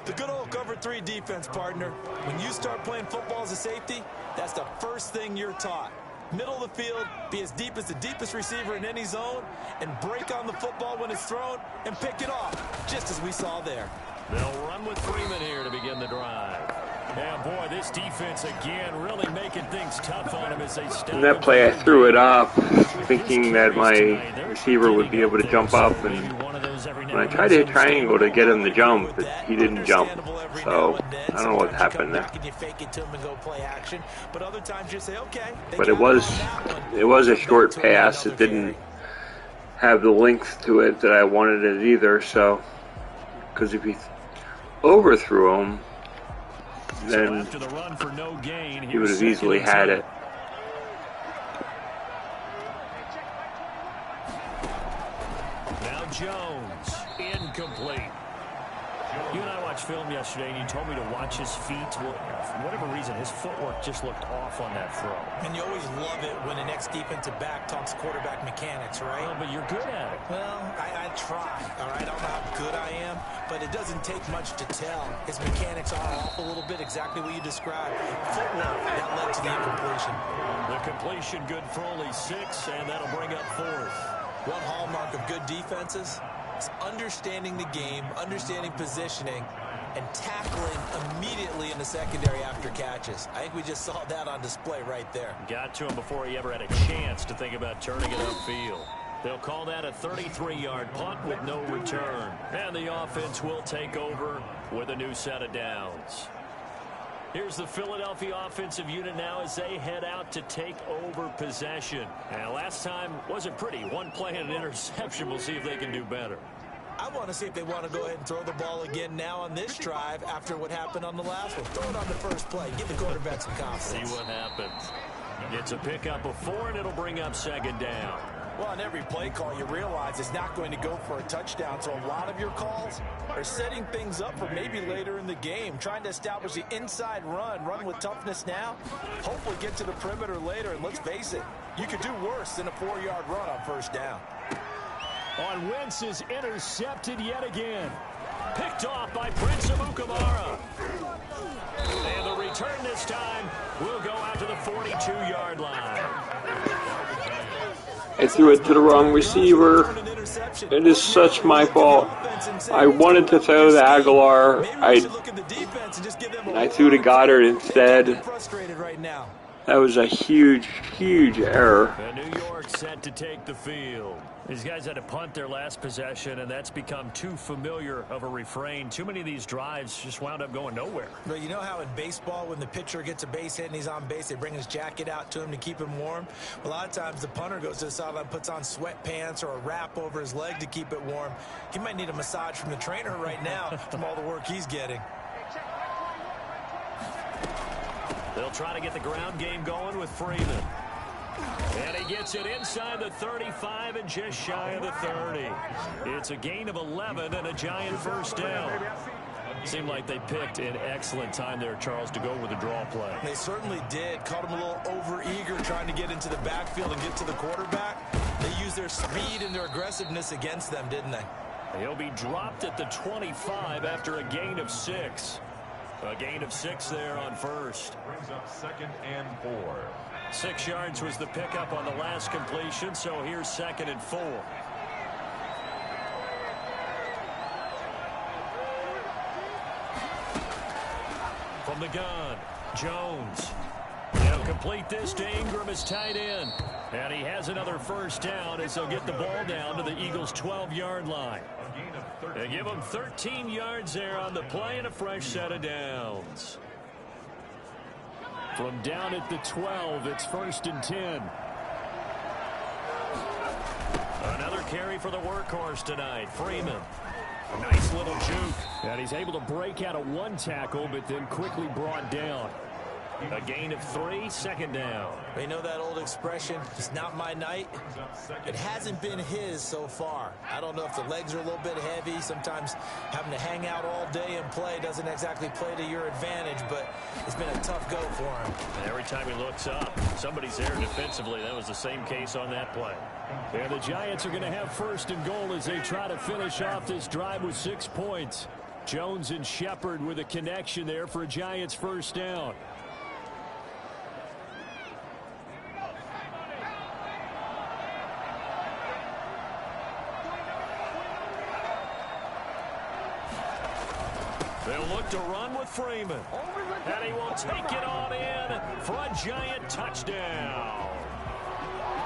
The good old cover 3 defense, partner. When you start playing football as a safety, that's the first thing you're taught. Middle of the field, be as deep as the deepest receiver in any zone, and break on the football when it's thrown and pick it off, just as we saw there. They'll run with Freeman here to begin the drive. Yeah, boy, this defense again really making things tough on him as they stop. In that play, I threw it up, thinking that my receiver would be able to jump up, and when I tried to hit triangle to get him to jump, but he didn't jump. So I don't know what happened there. But it was a short pass. It didn't have the length to it that I wanted it either. So, because if he overthrew him, then he would have easily had it. Now Jones, incomplete. You and I watched film yesterday, and you told me to watch his feet. Well, for whatever reason, his footwork just looked off on that throw. And you always love it when an ex-defensive back talks quarterback mechanics, right? Well, but you're good at it. Well, I try, all right? I don't know how good I am, but it doesn't take much to tell. His mechanics are off a little bit, exactly what you described. Footwork, that led to the incompletion. The completion good for only 6, and that'll bring up 4th. One hallmark of good defenses is understanding the game, understanding positioning, and tackling immediately in the secondary after catches. I think we just saw that on display right there. Got to him before he ever had a chance to think about turning it upfield. They'll call that a 33-yard punt with no return. And the offense will take over with a new set of downs. Here's the Philadelphia offensive unit now as they head out to take over possession. And last time wasn't pretty. One play and an interception. We'll see if they can do better. I want to see if they want to go ahead and throw the ball again now on this drive after what happened on the last one. Throw it on the first play. Give the quarterback some confidence. See what happens. It's a pickup of 4, and it'll bring up 2nd down. Well, on every play call, you realize it's not going to go for a touchdown, so a lot of your calls are setting things up for maybe later in the game, trying to establish the inside run with toughness now, hopefully get to the perimeter later, and let's face it, you could do worse than a 4-yard run on first down. On Wentz is intercepted yet again. Picked off by Prince Amukamara. And the return this time will go out to the 42-yard line. I threw it to the wrong receiver. It is such my fault. I wanted to throw to Aguilar. I threw to Goddard instead. That was a huge, huge error. New York set to take the field. These guys had to punt their last possession, and that's become too familiar of a refrain. Too many of these drives just wound up going nowhere. But you know how in baseball, when the pitcher gets a base hit and he's on base, they bring his jacket out to him to keep him warm? A lot of times the punter goes to the sideline, puts on sweatpants or a wrap over his leg to keep it warm. He might need a massage from the trainer right now from all the work he's getting. They'll try to get the ground game going with Freeman. And he gets it inside the 35 and just shy of the 30. It's a gain of 11 and a giant first down. Seemed like they picked an excellent time there, Charles, to go with the draw play. They certainly did. Caught him a little over-eager trying to get into the backfield and get to the quarterback. They used their speed and their aggressiveness against them, didn't they? He'll be dropped at the 25 after a gain of 6. A gain of 6 there on first. Brings up 2nd and 4. 6 yards was the pickup on the last completion, so here's 2nd and 4. From the gun, Jones. They'll complete this to Ingram as tight end. And he has another first down as they'll get the ball down to the Eagles' 12-yard line. They give them 13 yards there on the play and a fresh set of downs. From down at the 12, it's 1st and 10. Another carry for the workhorse tonight, Freeman. Nice little juke. And he's able to break out of 1 tackle, but then quickly brought down. A gain of 3, 2nd down. You know that old expression, it's not my night? It hasn't been his so far. I don't know if the legs are a little bit heavy. Sometimes having to hang out all day and play doesn't exactly play to your advantage, but it's been a tough go for him. And every time he looks up, somebody's there defensively. That was the same case on that play. And the Giants are going to have 1st and goal as they try to finish off this drive with 6 points. Jones and Shepard with a connection there for a Giants first down. They'll look to run with Freeman. And he will take it on in for a giant touchdown.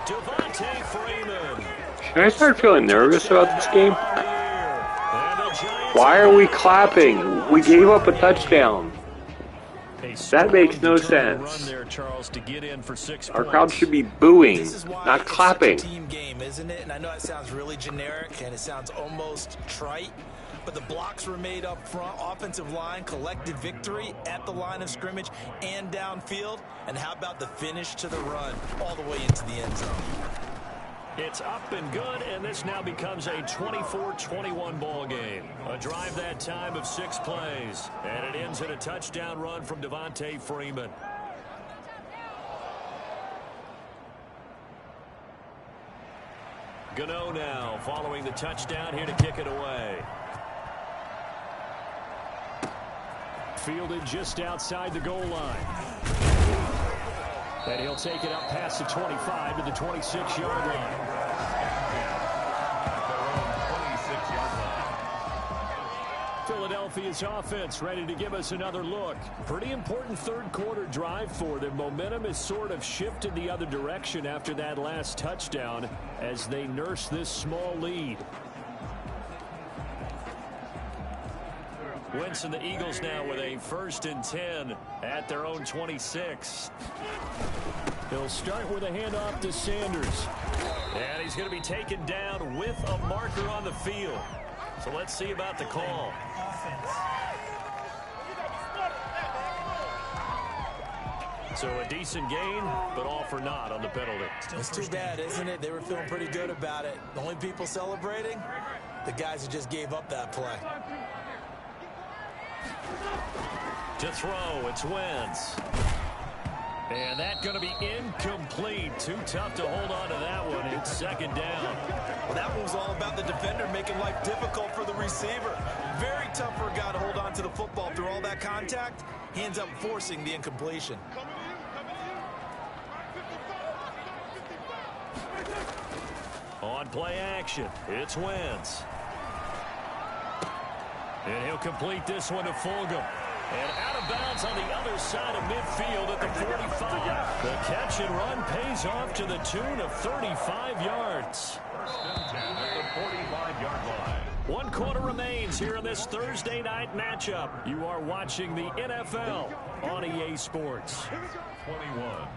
Devonta Freeman. Should I start feeling nervous about this game? Why are we clapping? We gave up a touchdown. That makes no sense. Our crowd should be booing, not clapping. It's such a team game, isn't it? And I know it sounds really generic and it sounds almost trite, but the blocks were made up front, offensive line, collective victory at the line of scrimmage and downfield. And how about the finish to the run all the way into the end zone? It's up and good, and this now becomes a 24-21 ball game. A drive that time of 6 plays, and it ends in a touchdown run from Devonta Freeman. Gano now following the touchdown here to kick it away. Fielded just outside the goal line. And he'll take it up past the 25 to the 26-yard line. Philadelphia's offense ready to give us another look. Pretty important third-quarter drive for them. Momentum has sort of shifted the other direction after that last touchdown as they nurse this small lead. Wentz and the Eagles now with a 1st and 10 at their own 26. He'll start with a handoff to Sanders. And he's going to be taken down with a marker on the field. So let's see about the call. So a decent gain, but all for naught on the penalty. It's too bad, isn't it? They were feeling pretty good about it. The only people celebrating, the guys who just gave up that play. To throw, it's Wentz. And that's going to be incomplete. Too tough to hold on to that one. It's 2nd down. Well, that one was all about the defender making life difficult for the receiver. Very tough for a guy to hold on to the football through all that contact. He ends up forcing the incompletion. On play action, it's Wentz. And he'll complete this one to Fulgham. And out of bounds on the other side of midfield at the 45. The catch and run pays off to the tune of 35 yards. At the 45-yard line. 1 quarter remains here in this Thursday night matchup. You are watching the NFL on EA Sports. 21.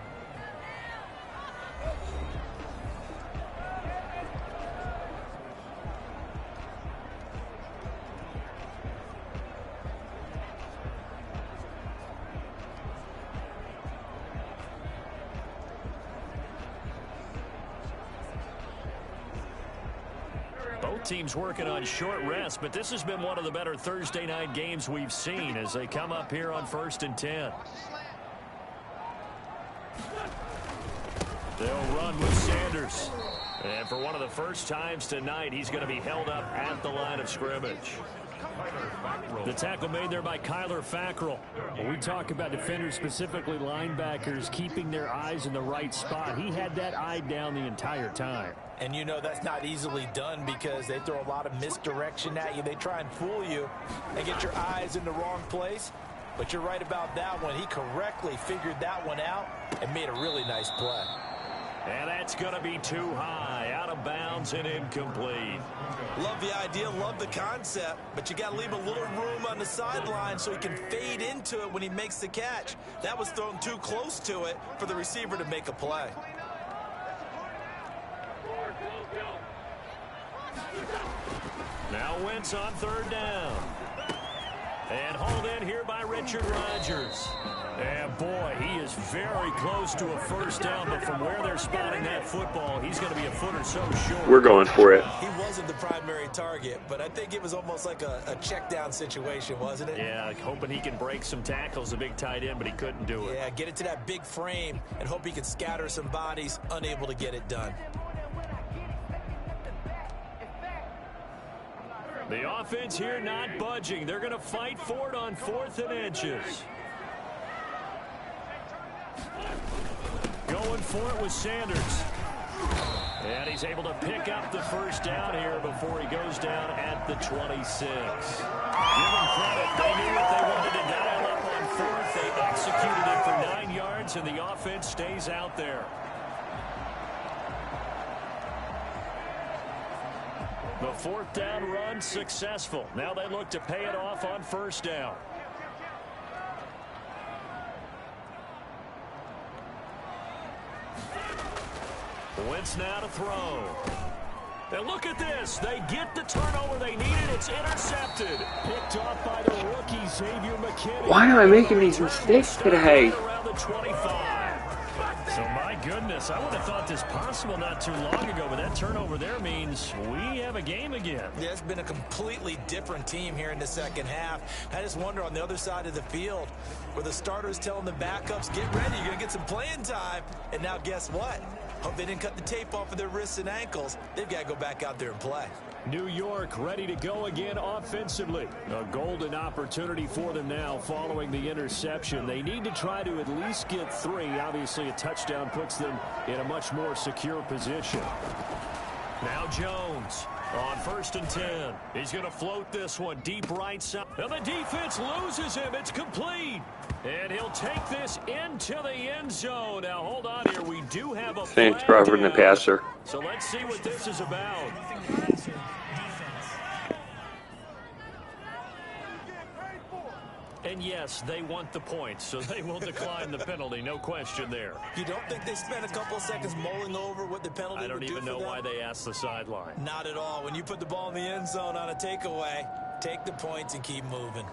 Both teams working on short rest, but this has been one of the better Thursday night games we've seen as they come up here on 1st and 10. They'll run with Sanders. And for one of the first times tonight, he's going to be held up at the line of scrimmage. The tackle made there by Kyler Fackrell. When we talk about defenders, specifically linebackers, keeping their eyes in the right spot, he had that eye down the entire time. And you know that's not easily done because they throw a lot of misdirection at you. They try and fool you and get your eyes in the wrong place. But you're right about that one. He correctly figured that one out and made a really nice play. And that's going to be too high, out of bounds and incomplete. Love the idea, love the concept, but you got to leave a little room on the sideline so he can fade into it when he makes the catch. That was thrown too close to it for the receiver to make a play. Now Wentz on 3rd down. And hauled in here by Richard Rodgers. And boy, he is very close to a 1st down, but from where they're spotting that football, he's going to be a foot or so short. We're going for it. He wasn't the primary target, but I think it was almost like a check down situation, wasn't it? Yeah, hoping he can break some tackles, a big tight end, but he couldn't do it. Yeah, get it to that big frame and hope he can scatter some bodies, unable to get it done. The offense here not budging. They're going to fight for it on 4th and inches. Going for it with Sanders. And he's able to pick up the 1st down here before he goes down at the 26. Give him credit. They knew yards, and the offense stays out there. The fourth down run successful. Now they look to pay it off on first down. Wentz now to throw. And look at this. They get the turnover they needed. It's intercepted. Picked off by the rookie, Xavier McKinney. Why am I making these mistakes today? Around the 25. So, my goodness, I would have thought this possible not too long ago, but that turnover there means we have a game again. Yeah, it's been a completely different team here in the second half. I just wonder on the other side of the field where the starters telling the backups, get ready, you're going to get some playing time. And now guess what? Hope they didn't cut the tape off of their wrists and ankles. They've got to go back out there and play. New York ready to go again offensively. A golden opportunity for them now following the interception. They need to try to at least get 3. Obviously, a touchdown puts them in a much more secure position. Now Jones on 1st and 10. He's going to float this one deep right side. And the defense loses him. It's complete. And he'll take this into the end zone. Now, hold on here. We do have a Thanks, Robert, the passer. So let's see what this is about. And yes, they want the points, so they will decline the penalty. No question there. You don't think they spent a couple of seconds mulling over what the penalty would do for them? I don't even know why they asked the sideline. Not at all. When you put the ball in the end zone on a takeaway, take the points and keep moving.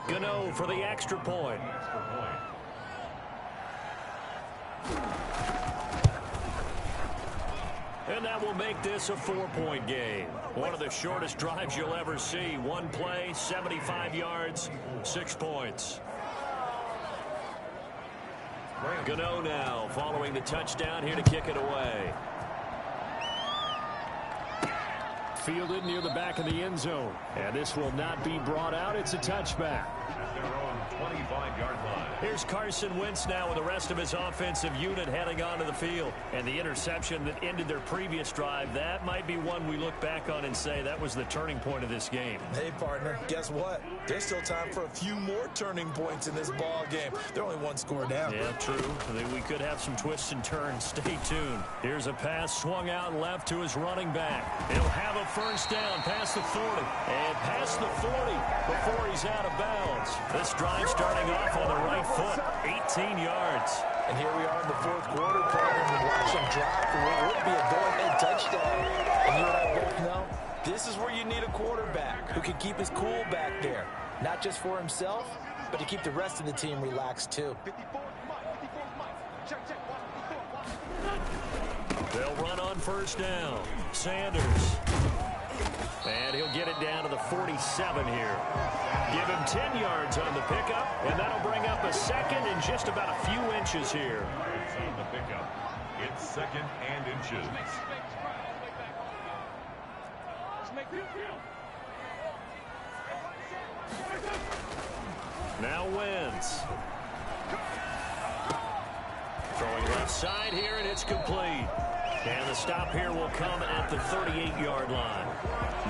Gano for the extra point. And that will make this a 4-point game. One of the shortest drives you'll ever see. One play, 75 yards, 6 points. Gano now following the touchdown here to kick it away. Fielded near the back of the end zone. And this will not be brought out. It's a touchback. Their own 25-yard line. Here's Carson Wentz now with the rest of his offensive unit heading onto the field. And the interception that ended their previous drive, that might be one we look back on and say that was the turning point of this game. Hey, partner, guess what? There's still time for a few more turning points in this ball game. They're only one score down. Yeah, true. We could have some twists and turns. Stay tuned. Here's a pass swung out left to his running back. He'll have a first down past the 40. And past the 40 before he's out of bounds. This drive starting off on the right foot, 18 yards. And here we are in the fourth quarter, partner, and watch them drive for what would be a go-ahead touchdown. And you and I both know this is where you need a quarterback who can keep his cool back there. Not just for himself, but to keep the rest of the team relaxed too. They'll run on first down. Sanders. And he'll get it down to the 47 here. Give him 10 yards on the pickup, and that'll bring up a second and just about a few inches here. It's on the pickup. It's 2nd and inches. Now Wentz. Throwing left side here, and it's complete. And the stop here will come at the 38-yard line.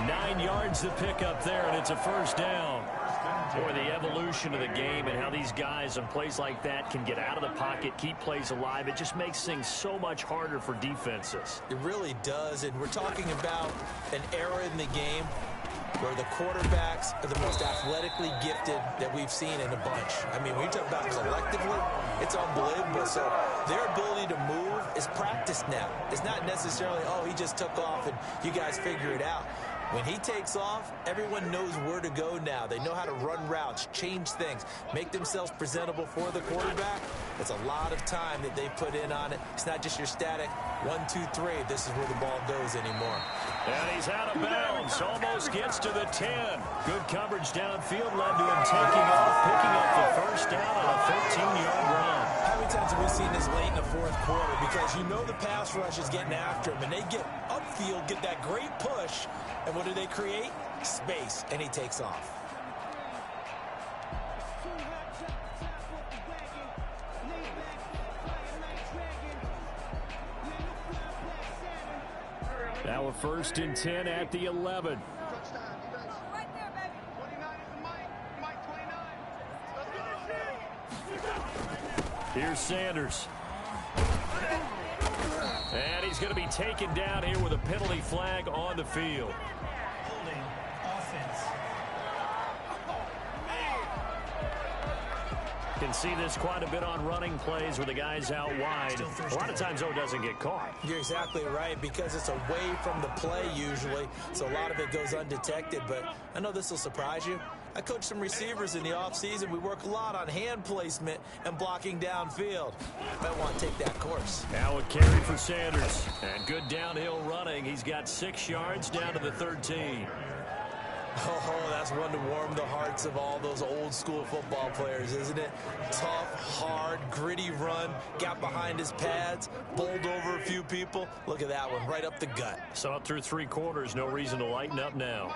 9 yards to pick up there, and it's a first down. Boy, the evolution of the game and how these guys on plays like that can get out of the pocket, keep plays alive, it just makes things so much harder for defenses. It really does, and we're talking about an era in the game where the quarterbacks are the most athletically gifted that we've seen in a bunch. I mean, when you talk about collectively, it's unbelievable. So their ability to move is practiced now. It's not necessarily, oh, he just took off and you guys figure it out. When he takes off, everyone knows where to go now. They know how to run routes, change things, make themselves presentable for the quarterback. It's a lot of time that they put in on it. It's not just your static 1, 2, 3. This is where the ball goes anymore. And he's out of bounds. Almost gets to the 10. Good coverage downfield led to him taking off, picking up the first down on a 13-yard run. How many times have we seen this late in the fourth quarter? Because you know the pass rush is getting after him, and they get upfield, get that great push, and what do they create? Space, and he takes off. Now a 1st and 10 at the 11. Here's Sanders. And he's going to be taken down here with a penalty flag on the field. Holding offense. Can see this quite a bit on running plays where the guy's out wide. A lot of times, though, it doesn't get caught. You're exactly right, because it's away from the play usually, so a lot of it goes undetected. But I know this will surprise you. I coach some receivers in the offseason. We work a lot on hand placement and blocking downfield. Might want to take that course. Now a carry for Sanders. And good downhill running. He's got 6 yards down to the 13. Oh, that's one to warm the hearts of all those old school football players, isn't it? Tough, hard, gritty run, got behind his pads, bowled over a few people. Look at that one, right up the gut. Saw it through 3 quarters, no reason to lighten up now.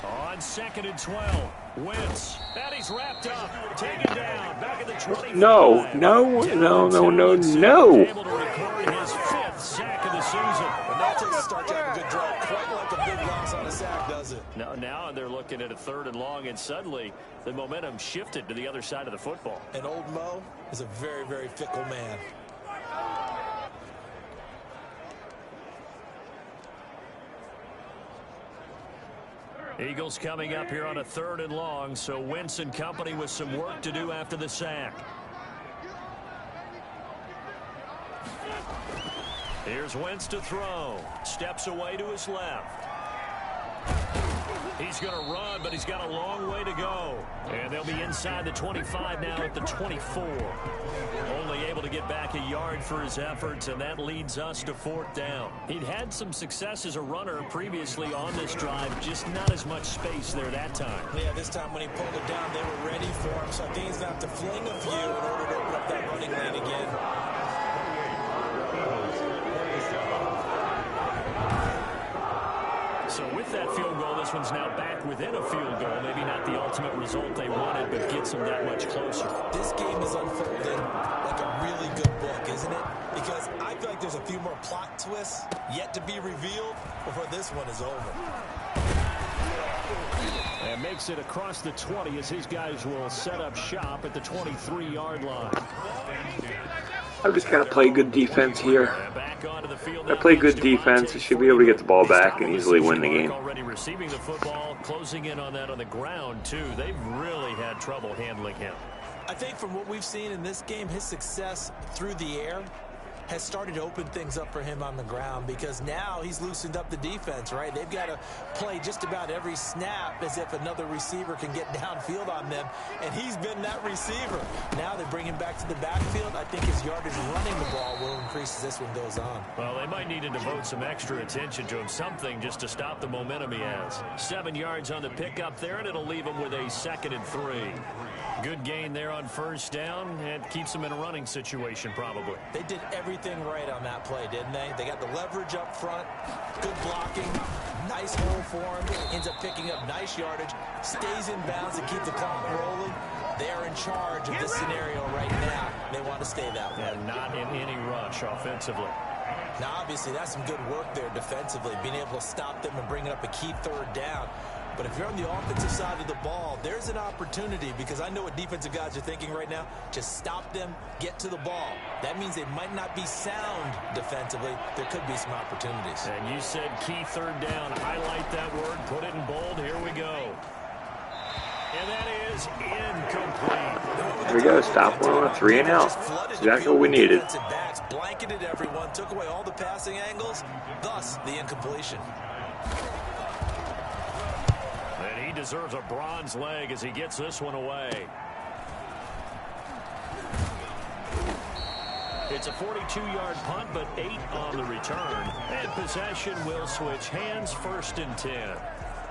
On 2nd and 12, Wentz, and he's wrapped up, taken down, back at the 25. No. Able to record his 5th sack of the season. And that takes a start to have a good drive, quite like a big loss on a sack, does it? Now they're looking at a 3rd and long, and suddenly the momentum shifted to the other side of the football. And old Mo is a very, very fickle man. Eagles coming up here on a 3rd and long, so Wentz and company with some work to do after the sack. Here's Wentz to throw. Steps away to his left. He's going to run, but he's got a long way to go. And they'll be inside the 25 now at the 24. Only able to get back a yard for his efforts, and that leads us to 4th down. He'd had some success as a runner previously on this drive, just not as much space there that time. Yeah, this time when he pulled it down, they were ready for him. So I think he's going to have to fling a few in order to open up that running lane again. So with that field goal, this one's now back within a field goal. Maybe not the ultimate result they wanted, but gets them that much closer. This game is unfolding like a really good book, isn't it? Because I feel like there's a few more plot twists yet to be revealed before this one is over. And makes it across the 20 as his guys will set up shop at the 23-yard line. I've just got to play good defense here. I play good defense. I should be able to get the ball back and easily win the game. Already receiving the football, closing in on that on the ground, too. They've really had trouble handling him. I think from what we've seen in this game, his success through the air has started to open things up for him on the ground, because now he's loosened up the defense, right? They've got to play just about every snap as if another receiver can get downfield on them, and he's been that receiver. Now they bring him back to the backfield. I think his yardage running the ball will increase as this one goes on. Well, they might need to devote some extra attention to him, something just to stop the momentum he has. 7 yards on the pickup there, and it'll leave him with a 2nd and 3. Good gain there on 1st down, and keeps them in a running situation probably. They did everything right on that play, didn't they? They got the leverage up front, good blocking, nice hole for him, ends up picking up nice yardage, stays in bounds to keep the clock rolling. They're in charge of this scenario right now. They want to stay that way. And not in any rush offensively. Now, obviously, that's some good work there defensively, being able to stop them and bring up a key 3rd down. But if you're on the offensive side of the ball, there's an opportunity, because I know what defensive guys are thinking right now. Just stop them, get to the ball. That means they might not be sound defensively. There could be some opportunities. And you said key 3rd down. Highlight that word. Put it in bold. Here we go. And that is incomplete. There we go. Stop one on a 3 and out. Exactly what we needed. Backs blanketed everyone, took away all the passing angles, thus the incompletion. And he deserves a bronze leg as he gets this one away. It's a 42-yard punt, but 8 on the return. And possession will switch hands, 1st and 10.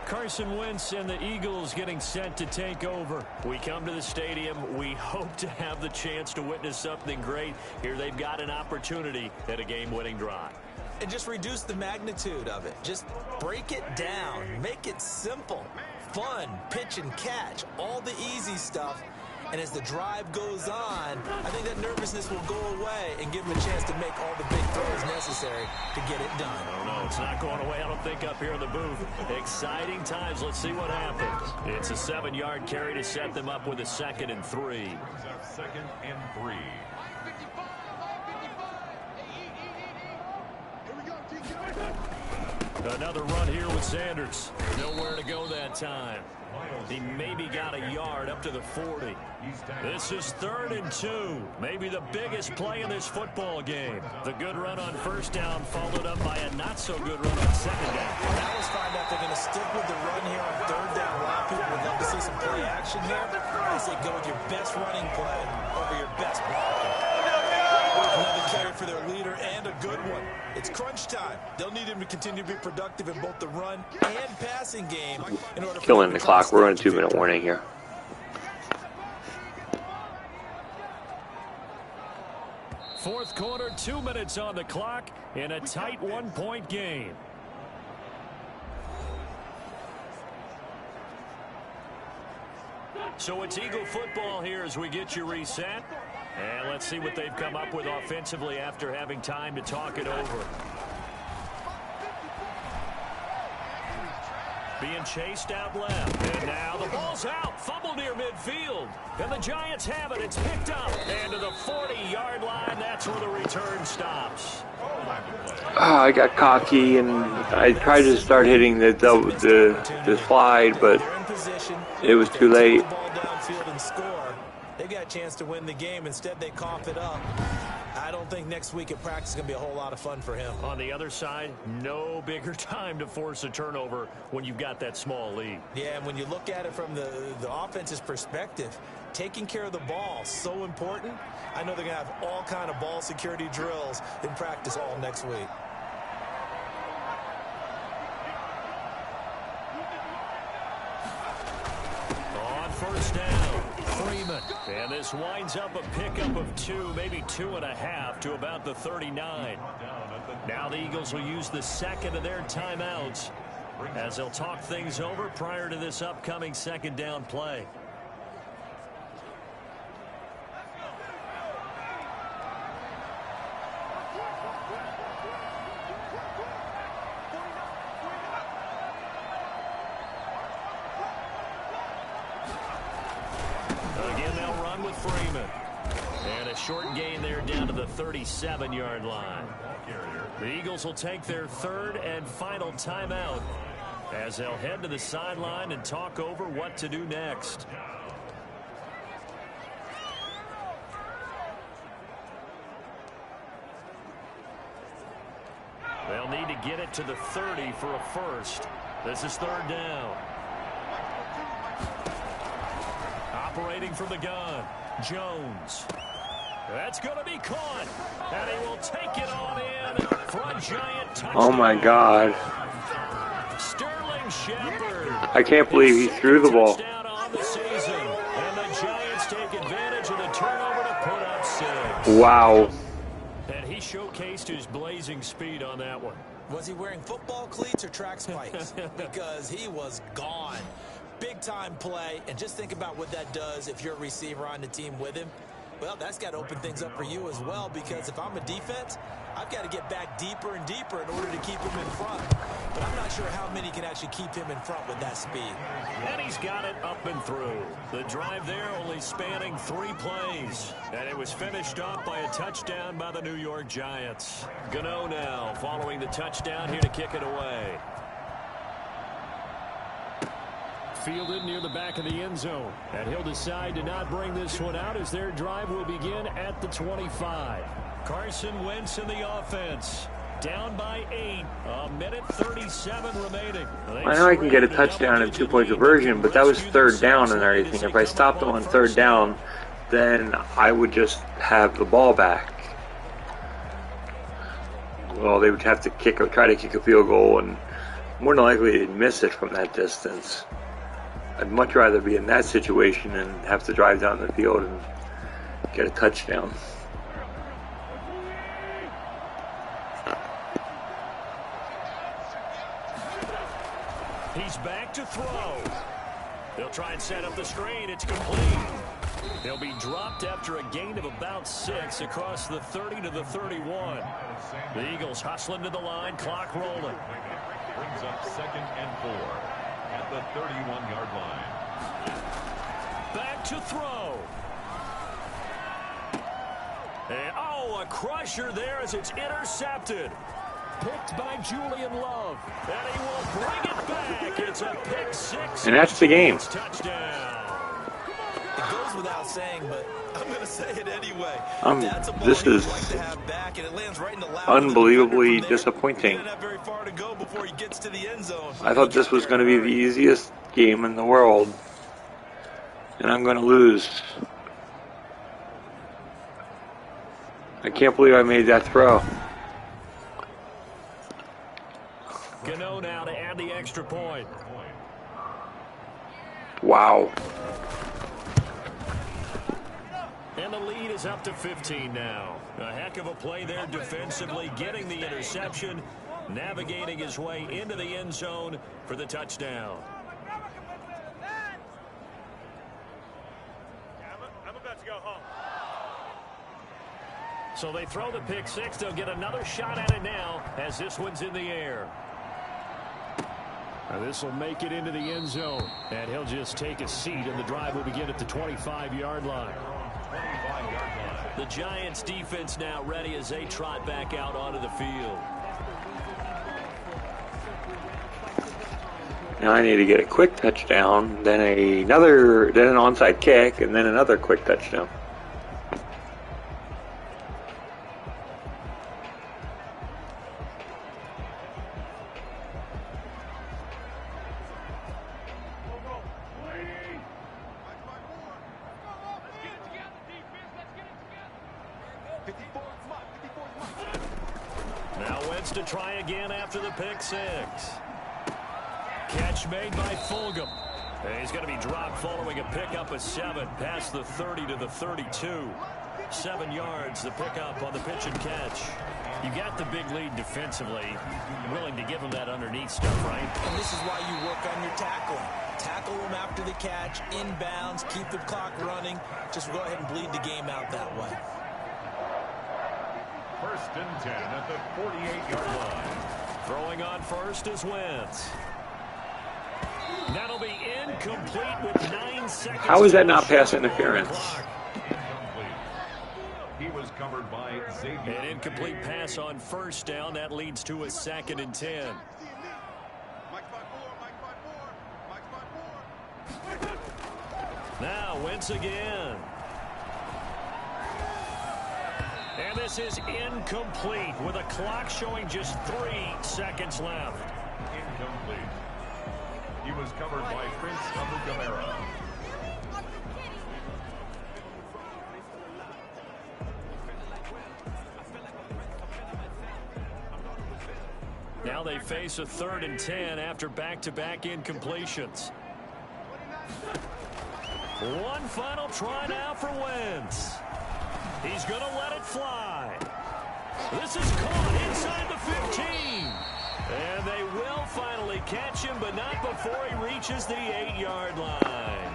Carson Wentz and the Eagles getting set to take over. We come to the stadium. We hope to have the chance to witness something great. Here they've got an opportunity at a game-winning drive. And just reduce the magnitude of it. Just break it down. Make it simple. Fun, pitch and catch, all the easy stuff. And as the drive goes on, I think that nervousness will go away and give him a chance to make all the big throws necessary to get it done. I don't know. It's not going away, I don't think, up here in the booth. Exciting times. Let's see what happens. It's a 7-yard carry to set them up with a 2nd and 3. 2nd and 3. Another run here with Sanders. Nowhere to go that time. He maybe got a yard up to the 40. This is 3rd and 2. Maybe the biggest play in this football game. The good run on 1st down followed up by a not-so-good run on 2nd down. Now let's find out they're going to stick with the run here on 3rd down. A lot of people would love to see some play action here. I say go with your best running play over your best blocker. Another carry for their leader and a good one. It's crunch time. They'll need him to continue to be productive in both the run and passing game in order for Killing the clock. We're on a 2-minute warning here. Fourth quarter, 2 minutes on the clock in a tight 1-point game. So it's Eagle football here as we get you reset. And let's see what they've come up with offensively after having time to talk it over. Being chased out left. And now the ball's out. Fumble near midfield. And the Giants have it. It's picked up. And to the 40-yard line, that's where the return stops. I got cocky and I tried to start hitting the slide, but it was too late. They got a chance to win the game. Instead, they cough it up. I don't think next week at practice is going to be a whole lot of fun for him. On the other side, no bigger time to force a turnover when you've got that small lead. Yeah, and when you look at it from the offense's perspective, taking care of the ball is so important. I know they're going to have all kind of ball security drills in practice all next week. On 1st down, Freeman. And this winds up a pickup of 2, maybe 2.5 to about the 39. Now the Eagles will use the 2nd of their timeouts as they'll talk things over prior to this upcoming 2nd down play. Freeman. And a short gain there down to the 37-yard line. The Eagles will take their 3rd and final timeout as they'll head to the sideline and talk over what to do next. They'll need to get it to the 30 for a first. This is 3rd down. Operating from the gun. Jones. That's going to be caught. And he will take it on in for a giant touchdown. Oh my God. Sterling Shepard. I can't believe he threw the ball. On the season. And the Giants take advantage of the turnover to put up 6. Wow. And he showcased his blazing speed on that one. Was he wearing football cleats or track spikes? Because he was gone. Big-time play, and just think about what that does if you're a receiver on the team with him. Well, that's got to open things up for you as well, because if I'm a defense, I've got to get back deeper and deeper in order to keep him in front. But I'm not sure how many can actually keep him in front with that speed. And he's got it up and through. The drive there only spanning 3 plays. And it was finished off by a touchdown by the New York Giants. Gano now following the touchdown here to kick it away. Fielded near the back of the end zone. And he'll decide to not bring this one out as their drive will begin at the 25. Carson Wentz in the offense. Down by 8. A minute 37 remaining. I know I can get a touchdown in 2-point conversion, but that was 3rd down and everything. If I stopped them on 3rd down, then I would just have the ball back. Well, they would have to try to kick a field goal, and more than likely they'd miss it from that distance. I'd much rather be in that situation and have to drive down the field and get a touchdown. He's back to throw. They'll try and set up the screen. It's complete. He'll be dropped after a gain of about 6 across the 30 to the 31. The Eagles hustling to the line, clock rolling. Brings up 2nd and 4 at the 31-yard line. Back to throw. And, oh, a crusher there as it's intercepted. Picked by Julian Love. And he will bring it back. It's a pick 6. And that's the game. Touchdown. It goes without saying, but I'm going to say it anyway. That's a ball this is like to have back, and it lands right in the lap unbelievably of the disappointing. He didn't have very far to go before he gets to the end zone. I thought this was going to be the easiest game in the world, and I'm going to lose. I can't believe I made that throw. Gano now to add the extra point. Wow. And the lead is up to 15 now. A heck of a play there defensively, getting the interception, navigating his way into the end zone for the touchdown. I'm about to go home. So they throw the pick 6. They'll get another shot at it now as this one's in the air. Now this will make it into the end zone, and he'll just take a seat, and the drive will begin at the 25-yard line. The Giants defense now ready as they trot back out onto the field. Now I need to get a quick touchdown, then an onside kick, and then another quick touchdown. Now Wentz to try again after the pick 6. Catch made by Fulgham. And he's going to be dropped following a pickup of 7 past the 30 to the 32. 7 yards, the pickup on the pitch and catch. You got the big lead defensively. You're willing to give them that underneath stuff, right? And this is why you work on your tackling. Tackle them after the catch, inbounds, keep the clock running. Just go ahead and bleed the game out that way. 1st and 10 at the 48-yard line. Throwing on first is Wentz. That'll be incomplete with 9 seconds. How is that not pass interference? He was covered by Xavier. An incomplete pass on first down. That leads to a 2nd and 10. Now Wentz again. And this is incomplete with a clock showing just 3 seconds left. Incomplete. He was covered by Prince Amukamara. Now they face a 3rd and 10 after back-to-back incompletions. One final try now for Wentz. He's going to let it fly. This is caught inside the 15. And they will finally catch him, but not before he reaches the 8-yard line.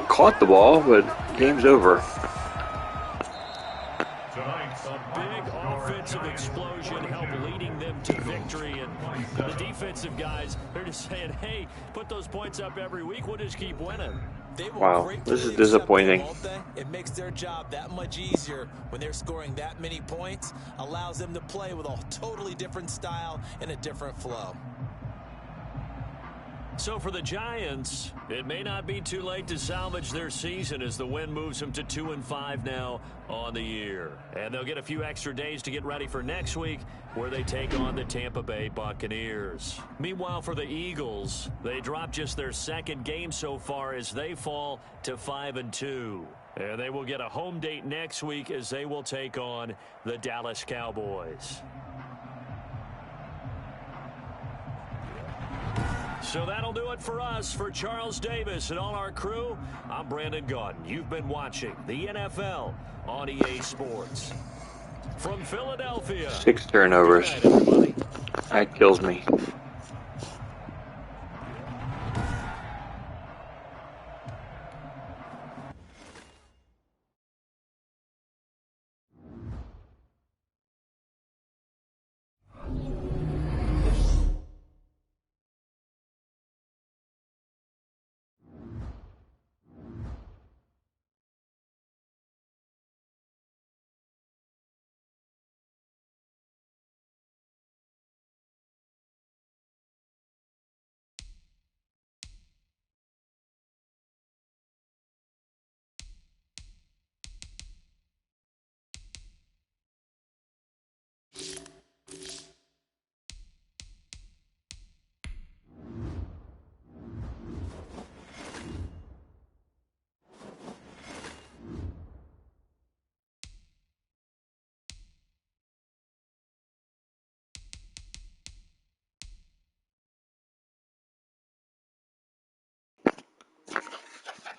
Caught the ball, but game's over. A big offensive explosion helped leading them to victory. And the defensive guys, they're just saying, hey, put those points up every week. We'll just keep winning. Wow, this is disappointing. It makes their job that much easier when they're scoring that many points. Allows them to play with a totally different style and a different flow. So for the Giants, it may not be too late to salvage their season as the win moves them to 2-5 now on the year. And they'll get a few extra days to get ready for next week where they take on the Tampa Bay Buccaneers. Meanwhile, for the Eagles, they drop just their 2nd game so far as they fall to 5-2. And they will get a home date next week as they will take on the Dallas Cowboys. So that'll do it for us. For Charles Davis and all our crew, I'm Brandon Gaudin. You've been watching the NFL on EA Sports. From Philadelphia. 6 turnovers. Good night, everybody. That kills me.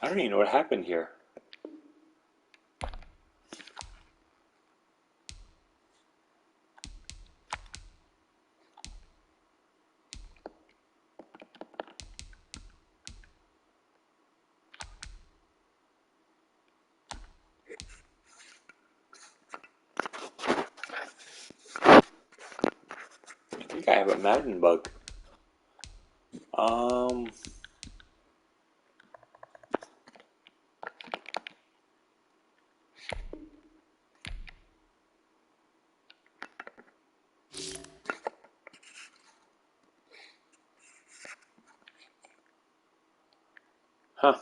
I don't even know what happened here. I think I have a Madden bug. Huh.